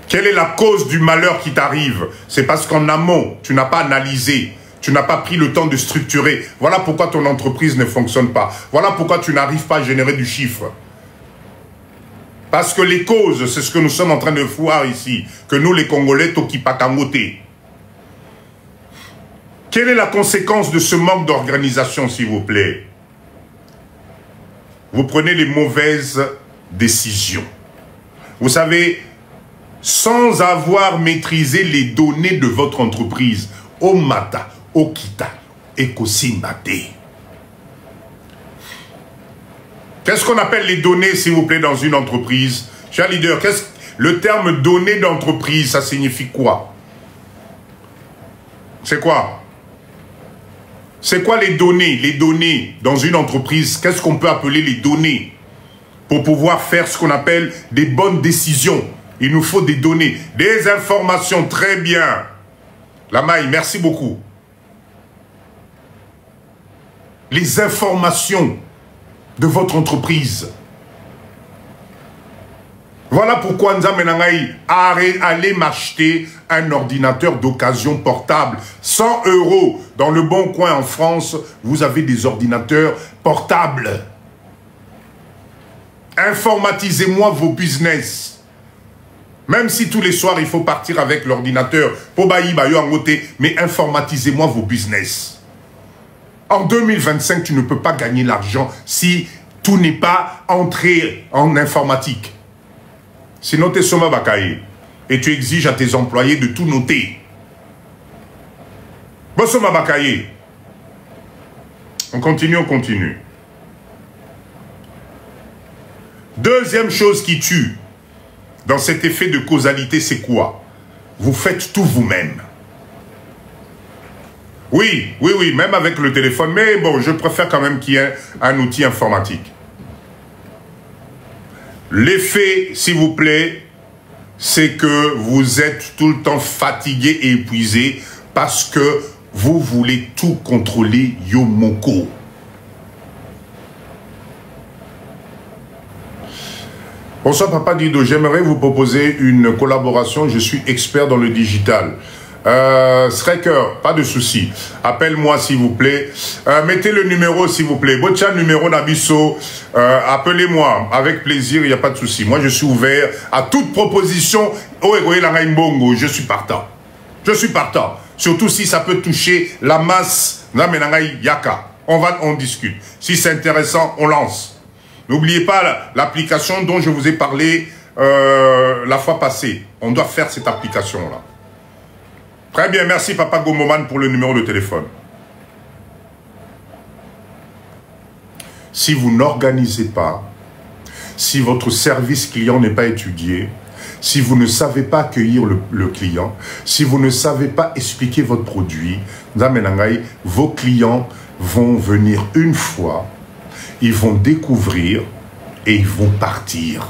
Quelle est la cause du malheur qui t'arrive? C'est parce qu'en amont, tu n'as pas analysé, tu n'as pas pris le temps de structurer. Voilà pourquoi ton entreprise ne fonctionne pas. Voilà pourquoi tu n'arrives pas à générer du chiffre. Parce que les causes, c'est ce que nous sommes en train de voir ici. Que nous, les Congolais, Tokipakangote. Quelle est la conséquence de ce manque d'organisation, s'il vous plaît? Vous prenez les mauvaises décisions. Vous savez, sans avoir maîtrisé les données de votre entreprise, Omata, Okita, Ekosimbate. Qu'est-ce qu'on appelle les données, s'il vous plaît, dans une entreprise? Cher leader, le terme données d'entreprise, ça signifie quoi? C'est quoi? C'est quoi les données? Les données dans une entreprise, qu'est-ce qu'on peut appeler les données? Pour pouvoir faire ce qu'on appelle des bonnes décisions, il nous faut des données, des informations. Très bien. Lamaï, merci beaucoup. Les informations de votre entreprise. Voilà pourquoi Nzamenangaï allez m'acheter un ordinateur d'occasion portable. 100 €. Dans le Bon Coin en France, vous avez des ordinateurs portables. Informatisez-moi vos business. Même si tous les soirs, il faut partir avec l'ordinateur, mais informatisez-moi vos business. En 2025, tu ne peux pas gagner l'argent si tout n'est pas entré en informatique. Sinon, tu es Soma Bakaye. Et tu exiges à tes employés de tout noter. Bon, Soma Bakaye. On continue, on continue. Deuxième chose qui tue dans cet effet de causalité, c'est quoi? Vous faites tout vous-même. Oui, oui, oui, même avec le téléphone. Mais bon, je préfère quand même qu'il y ait un outil informatique. L'effet, s'il vous plaît, c'est que vous êtes tout le temps fatigué et épuisé parce que vous voulez tout contrôler Yomoko. Bonsoir Papa Dido, j'aimerais vous proposer une collaboration, je suis expert dans le digital. Striker, pas de souci. Appelle-moi s'il vous plaît. Mettez le numéro s'il vous plaît. Botcha numéro Nabiso. Appelez-moi avec plaisir, il n'y a pas de souci. Moi je suis ouvert à toute proposition. Je suis partant. Je suis partant. Surtout si ça peut toucher la masse. On discute. Si c'est intéressant, on lance. N'oubliez pas l'application dont je vous ai parlé la fois passée. On doit faire cette application-là. Très bien, merci Papa Gomoman pour le numéro de téléphone. Si vous n'organisez pas, si votre service client n'est pas étudié, si vous ne savez pas accueillir le client, si vous ne savez pas expliquer votre produit, vos clients vont venir une fois, ils vont découvrir et ils vont partir.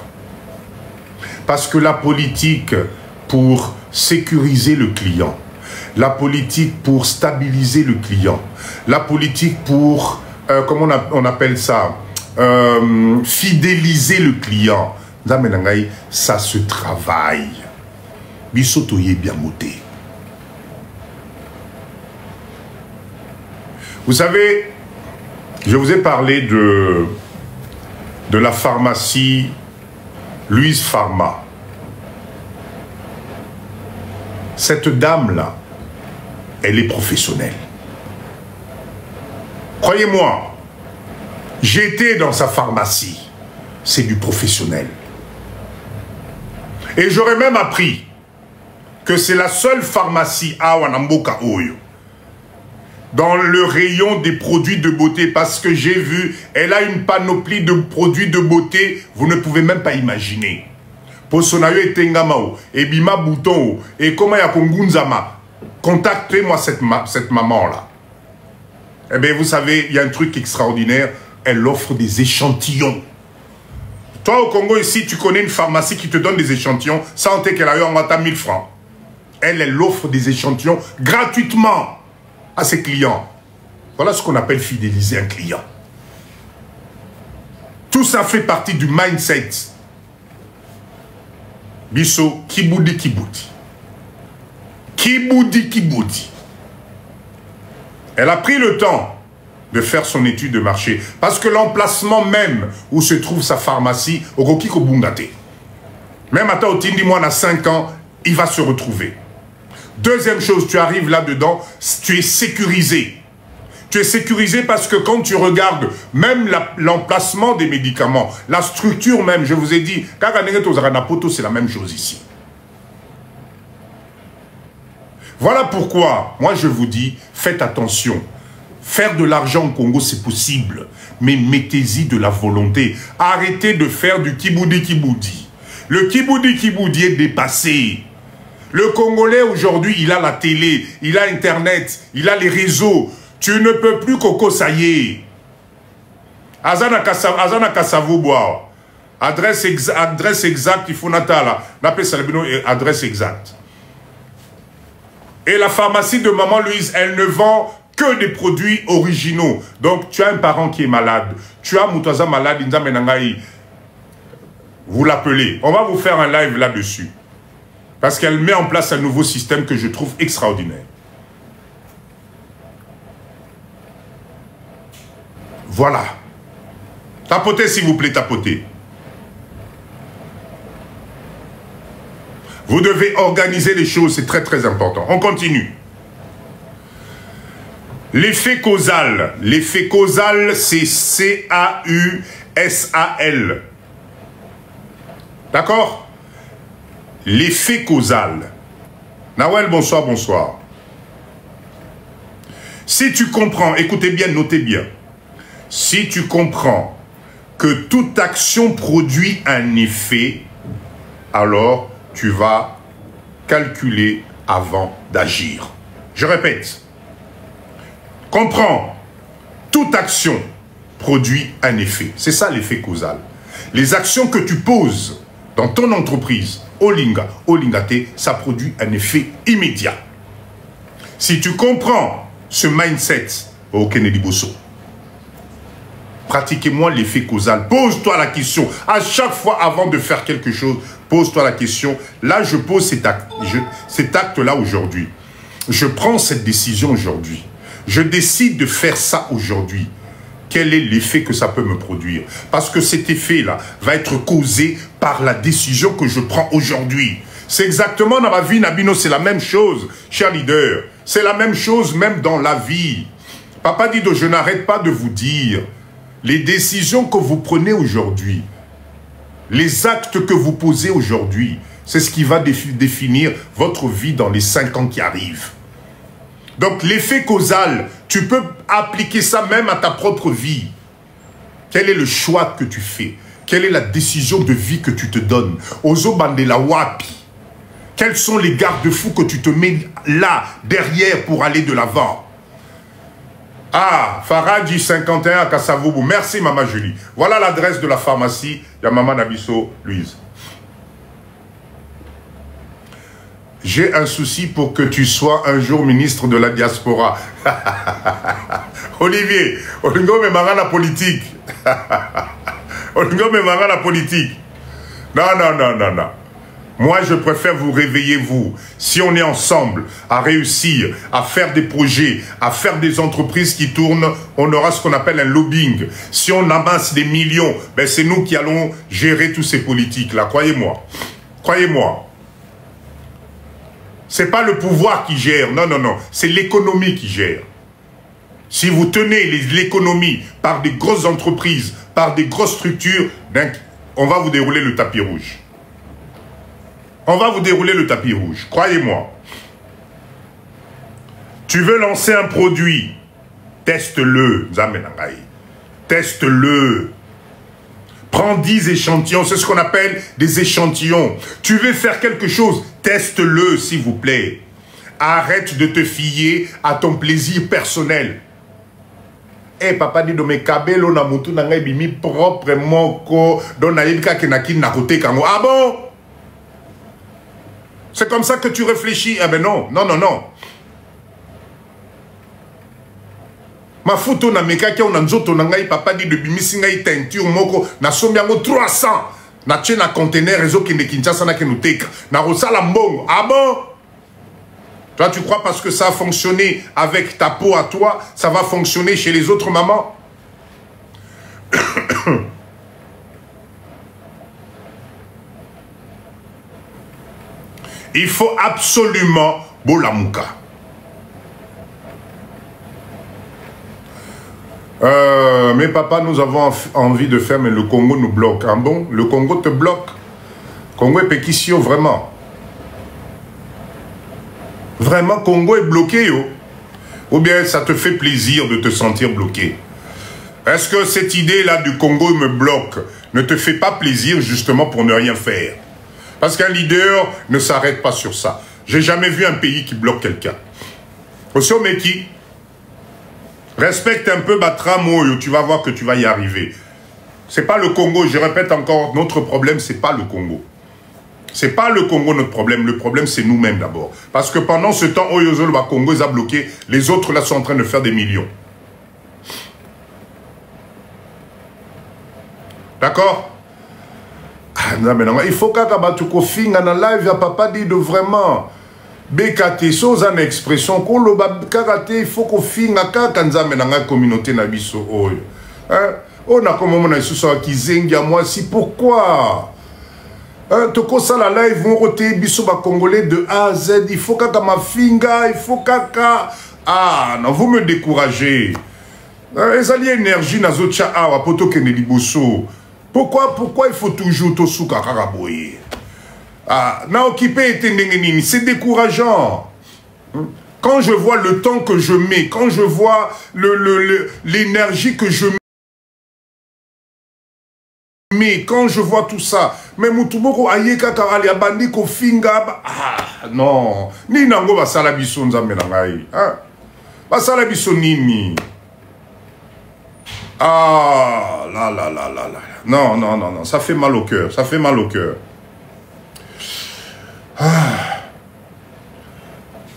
Parce que la politique pour sécuriser le client, la politique pour stabiliser le client, la politique pour, comment on appelle ça, fidéliser le client, ça se travaille. Bisotoye bien moté. Vous savez, je vous ai parlé de la pharmacie Louise Pharma. Cette dame-là, elle est professionnelle. Croyez-moi, j'ai été dans sa pharmacie. C'est du professionnel. Et j'aurais même appris que c'est la seule pharmacie à Wanamboka Oyo dans le rayon des produits de beauté, parce que j'ai vu, elle a une panoplie de produits de beauté, vous ne pouvez même pas imaginer. Posonayo et Tengamao, et Bima Bouton, et comment Yakongunzama, contactez-moi cette maman-là. Eh bien, vous savez, il y a un truc extraordinaire, elle offre des échantillons. Toi, au Congo, ici, tu connais une pharmacie qui te donne des échantillons, sans qu'elle a eu en 1000 francs. Elle offre des échantillons gratuitement à ses clients. Voilà ce qu'on appelle fidéliser un client. Tout ça fait partie du mindset. Bisso, kiboudi, kiboudi. Kiboudi, kiboudi. Elle a pris le temps de faire son étude de marché. Parce que l'emplacement même où se trouve sa pharmacie, au Kokiko Bungate, même à Taotindi, moi, on a 5 ans, il va se retrouver. Deuxième chose, tu arrives là-dedans, tu es sécurisé. Tu es sécurisé parce que quand tu regardes même l'emplacement des médicaments, la structure même, je vous ai dit, c'est la même chose ici. Voilà pourquoi, moi je vous dis, faites attention. Faire de l'argent au Congo, c'est possible, mais mettez-y de la volonté. Arrêtez de faire du kiboudi-kiboudi. Le kiboudi-kiboudi est dépassé. Le Congolais aujourd'hui, il a la télé, il a Internet, il a les réseaux. Tu ne peux plus Koko, ça y est. Azana Kassavou boire. Adresse exacte, il faut natala. N'appelle ça adresse exacte. Et la pharmacie de Maman Louise, elle ne vend que des produits originaux. Donc, tu as un parent qui est malade. Tu as Moutaza malade, vous l'appelez. On va vous faire un live là-dessus. Parce qu'elle met en place un nouveau système que je trouve extraordinaire. Voilà. Tapotez, s'il vous plaît, tapotez. Vous devez organiser les choses, c'est très très important. On continue. L'effet causal. L'effet causal, c'est C-A-U-S-A-L. D'accord? L'effet causal. Nawel, bonsoir, bonsoir. Si tu comprends, écoutez bien, notez bien. Si tu comprends que toute action produit un effet, alors tu vas calculer avant d'agir. Je répète. Comprends. Toute action produit un effet. C'est ça l'effet causal. Les actions que tu poses dans ton entreprise, Olingate, ça produit un effet immédiat. Si tu comprends ce mindset, au Kennedy Bosso, pratiquez-moi l'effet causal. Pose-toi la question. À chaque fois, avant de faire quelque chose, pose-toi la question. Là, je pose cet acte-là aujourd'hui. Je prends cette décision aujourd'hui. Je décide de faire ça aujourd'hui. Quel est l'effet que ça peut me produire? Parce que cet effet-là va être causé par la décision que je prends aujourd'hui. C'est exactement dans ma vie, Nabino, c'est la même chose, cher leader. C'est la même chose même dans la vie. Papa Dido, je n'arrête pas de vous dire, les décisions que vous prenez aujourd'hui, les actes que vous posez aujourd'hui, c'est ce qui va définir votre vie dans les 5 ans qui arrivent. Donc l'effet causal, tu peux appliquer ça même à ta propre vie. Quel est le choix que tu fais? Quelle est la décision de vie que tu te donnes? Ozo Bandela Wapi. Quels sont les garde-fous que tu te mets là, derrière, pour aller de l'avant? Ah, Faradji 51 à Kassavoubou. Merci, Maman Julie. Voilà l'adresse de la pharmacie de Maman Nabisso Louise. J'ai un souci pour que tu sois un jour ministre de la diaspora. Olivier, Olingo me marra la politique. Olingo me marra la politique. Non, non, non, non, non. Moi, je préfère vous réveiller, vous. Si on est ensemble à réussir, à faire des projets, à faire des entreprises qui tournent, on aura ce qu'on appelle un lobbying. Si on amasse des millions, ben c'est nous qui allons gérer tous ces politiques-là. Croyez-moi. Croyez-moi. C'est pas le pouvoir qui gère. Non, non, non. C'est l'économie qui gère. Si vous tenez l'économie par des grosses entreprises, par des grosses structures, on va vous dérouler le tapis rouge. On va vous dérouler le tapis rouge, croyez-moi. Tu veux lancer un produit, teste-le, teste-le. Prends 10 échantillons, c'est ce qu'on appelle des échantillons. Tu veux faire quelque chose, teste-le s'il vous plaît. Arrête de te fier à ton plaisir personnel. Eh papa dit do me kabelo na mutu na ngai bimi propre moko don na yebika kenaki na kote kango. Ah bon? C'est comme ça que tu réfléchis. Ah ben non, non, non, non. Ma photo na meka ki on nzoto na ngai papa dit de bimisi ngai teinture moko na sombiango 300 na tche na conteneur réseau ki ne Kinshasa na kenuteka na rosala mbongo. Ah bon? Toi, tu crois parce que ça a fonctionné avec ta peau à toi, ça va fonctionner chez les autres mamans? Il faut absolument Bolamuka. Mais papa, nous avons envie de faire, mais le Congo nous bloque. Ah bon? Le Congo te bloque? Congo est péquissio, vraiment. Vraiment, Congo est bloqué, yo. Ou bien ça te fait plaisir de te sentir bloqué? Est-ce que cette idée-là du Congo me bloque ne te fait pas plaisir justement pour ne rien faire? Parce qu'un leader ne s'arrête pas sur ça. J'ai jamais vu un pays qui bloque quelqu'un. Aussi, Meki, respecte un peu Batramoyo, tu vas voir que tu vas y arriver. C'est pas le Congo, je répète encore, notre problème, c'est pas le Congo. C'est pas le Congo notre problème c'est nous-mêmes d'abord. Parce que pendant ce temps, Oyozolo, le Congo, ils ont bloqué, les autres là sont en train de faire des millions. D'accord? Il faut que finga na live ya papa dit de vraiment BKT sans une expression ko lo karaté il faut qu'on finga kaka nzambe na communauté na biso oyo. Hein? On a comme on a sous kizengi à moi si pourquoi toko sala live vont roter biso ba congolais de A à Z il faut kaka ma finga il faut kaka ah non vous me découragez. Ezali énergie na zocha awa poto kene liboso. Pourquoi il faut toujours tout souka karaboye? Ah, na occupé c'est décourageant. Quand je vois le temps que je mets, quand je vois l'énergie que je mets, quand je vois tout ça, mais Moutuboko ayeka karali abandi ko finga ah non, ni nango basala biso nzambe na ngai. Hein? Basala biso nini? Ah, là. Non, non, non, non, ça fait mal au cœur, ça fait mal au cœur. Ah.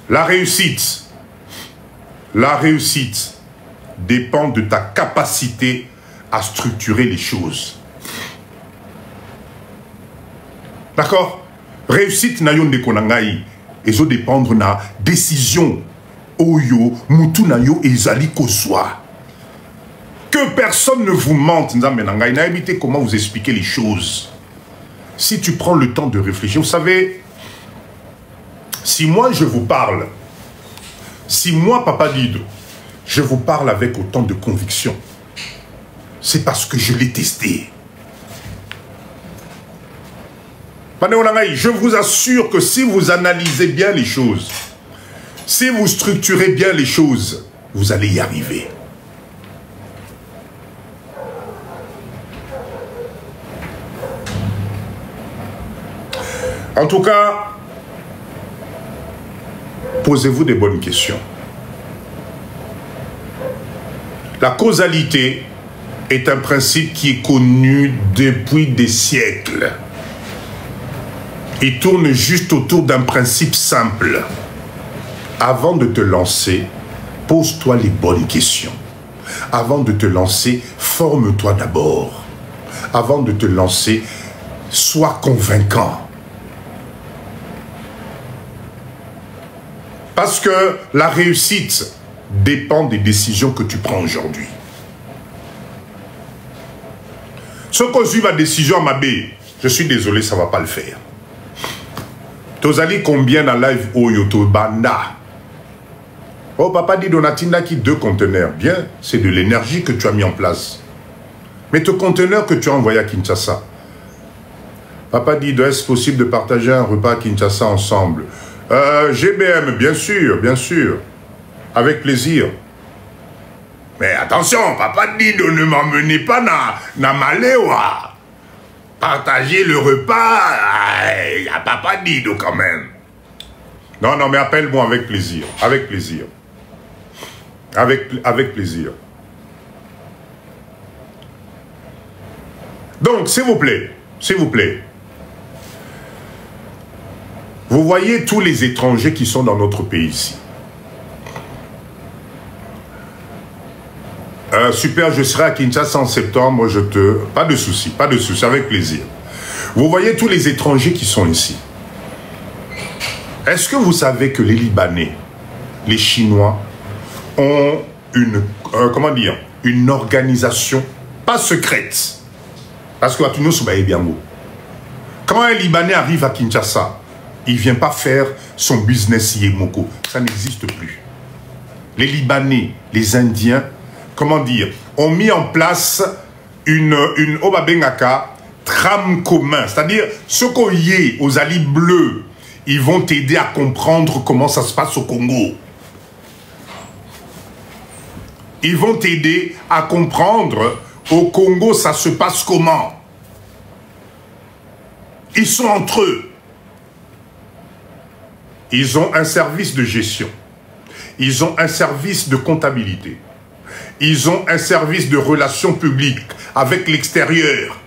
La réussite dépend de ta capacité à structurer les choses. D'accord? Réussite na yon de konangai, ezo dépendre na décision oyo mutu na yo ezali koswa. Que personne ne vous mente, évitez comment vous expliquer les choses. Si tu prends le temps de réfléchir, vous savez, si moi je vous parle, si moi, Papa Dido, je vous parle avec autant de conviction, c'est parce que je l'ai testé. Je vous assure que si vous analysez bien les choses, si vous structurez bien les choses, vous allez y arriver. En tout cas, posez-vous des bonnes questions. La causalité est un principe qui est connu depuis des siècles. Il tourne juste autour d'un principe simple. Avant de te lancer, pose-toi les bonnes questions. Avant de te lancer, forme-toi d'abord. Avant de te lancer, sois convaincant. Parce que la réussite dépend des décisions que tu prends aujourd'hui. Ce qu'on suit ma décision à ma baie, je suis désolé, ça ne va pas le faire. Tozali combien dans live Oyoto Banda? Oh, papa dit Donatinda qui 2 conteneurs. Bien, c'est de l'énergie que tu as mis en place. Mais ton conteneur que tu as envoyé à Kinshasa. Papa dit, est-ce possible de partager un repas à Kinshasa ensemble? GBM, bien sûr, bien sûr. Avec plaisir. Mais attention, papa dit, ne m'emmenez pas dans Maléwa. Partager le repas, il y a papa dit quand même. Non, non, mais appelle-moi avec plaisir. Avec plaisir. Avec plaisir. Donc, s'il vous plaît, vous voyez tous les étrangers qui sont dans notre pays ici. Super, je serai à Kinshasa en septembre, pas de souci, avec plaisir. Vous voyez tous les étrangers qui sont ici. Est-ce que vous savez que les Libanais, les Chinois, ont une organisation, pas secrète, parce que quand un Libanais arrive à Kinshasa, il ne vient pas faire son business Yemoko, ça n'existe plus. Les Libanais, les Indiens, ont mis en place une Obabengaka trame commun. C'est-à-dire, ceux qu'on y est aux alliés bleus, ils vont t'aider à comprendre comment ça se passe au Congo. Ils vont t'aider à comprendre au Congo, ça se passe comment. Ils sont entre eux. Ils ont un service de gestion. Ils ont un service de comptabilité. Ils ont un service de relations publiques avec l'extérieur.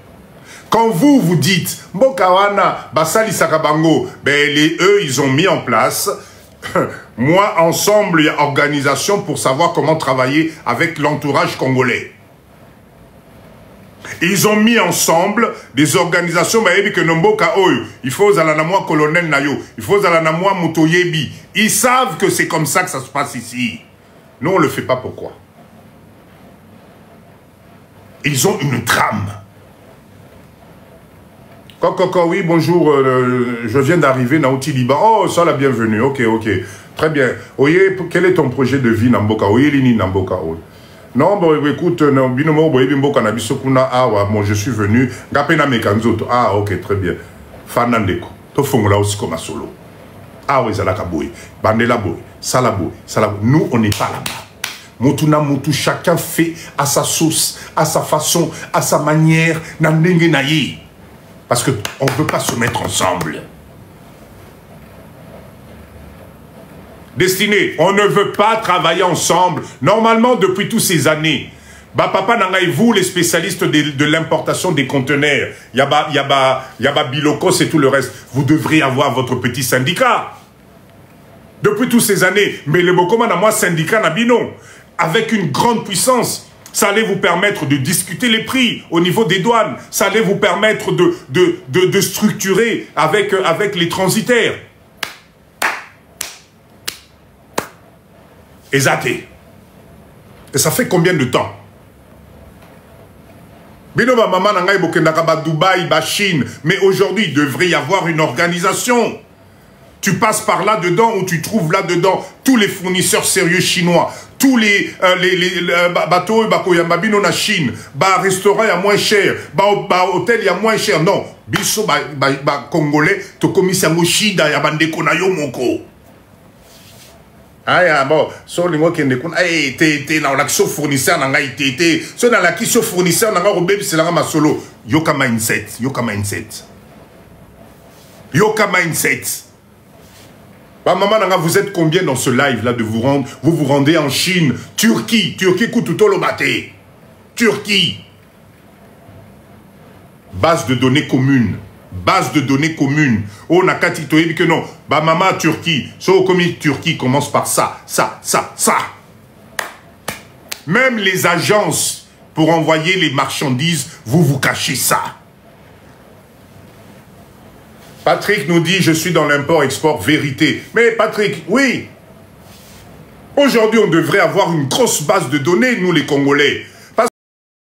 Quand vous dites, Mbokawana, Basali Sakabango, eux, ils ont mis en place, moi, ensemble, il y a organisation pour savoir comment travailler avec l'entourage congolais. Ils ont mis ensemble des organisations, il faut Zalanamwa colonel Nayo, il faut Zalanamwa Motoyebi. Ils savent que c'est comme ça que ça se passe ici. Nous, on ne le fait pas pourquoi? Ils ont une trame. Oui, bonjour, je viens d'arriver dans Outi Liban. Oh, ça la bienvenue, ok. Très bien. Oye, quel est ton projet de vie Namboka? Oye, Lini Namboka. Non, bon, écoute, je suis venu. Ah, ok, très bien. Fanandeko. To fongola aussi comme un solo. Ah oui, Zalaka Boy. Bandela Boy. Salabo. Nous, on n'est pas là-bas. Motuna Motu, chacun fait à sa sauce, à sa façon, à sa manière, parce qu'on ne veut pas se mettre ensemble. Destiné, on ne veut pas travailler ensemble. Normalement, depuis toutes ces années, papa Nangaï, vous, les spécialistes de l'importation des conteneurs, Yaba Bilokos et tout le reste, vous devrez avoir votre petit syndicat. Depuis toutes ces années, mais le Bokoma n'a moi syndicat Nabino. Avec une grande puissance, ça allait vous permettre de discuter les prix au niveau des douanes. Ça allait vous permettre de structurer avec les transitaires. Et ça fait combien de temps? Dubaï, Chine. Mais aujourd'hui, il devrait y avoir une organisation. Tu passes par là-dedans ou tu trouves là-dedans tous les fournisseurs sérieux chinois, tous les bateaux, Yambabino na Chine, restaurant il y a moins cher, hôtel il y a moins cher. Non, biso congolais, to komisango shida ya bandeko na yo moko. Ah bon, so lingo kende kun te na l'action fournisseur na ngai te so na l'action fournisseur na ngai robebi c'est la masolo yoka mindset. Maman, vous êtes combien dans ce live-là de vous rendre? Vous vous rendez en Chine, Turquie Kututolobate. Turquie. Base de données commune. Oh, Nakati Toyebi que non. Maman, Turquie. So, comme Turquie commence par ça. Même les agences pour envoyer les marchandises, vous cachez ça. Patrick nous dit, je suis dans l'import-export, vérité. Mais Patrick, oui, Aujourd'hui, on devrait avoir une grosse base de données, nous les Congolais.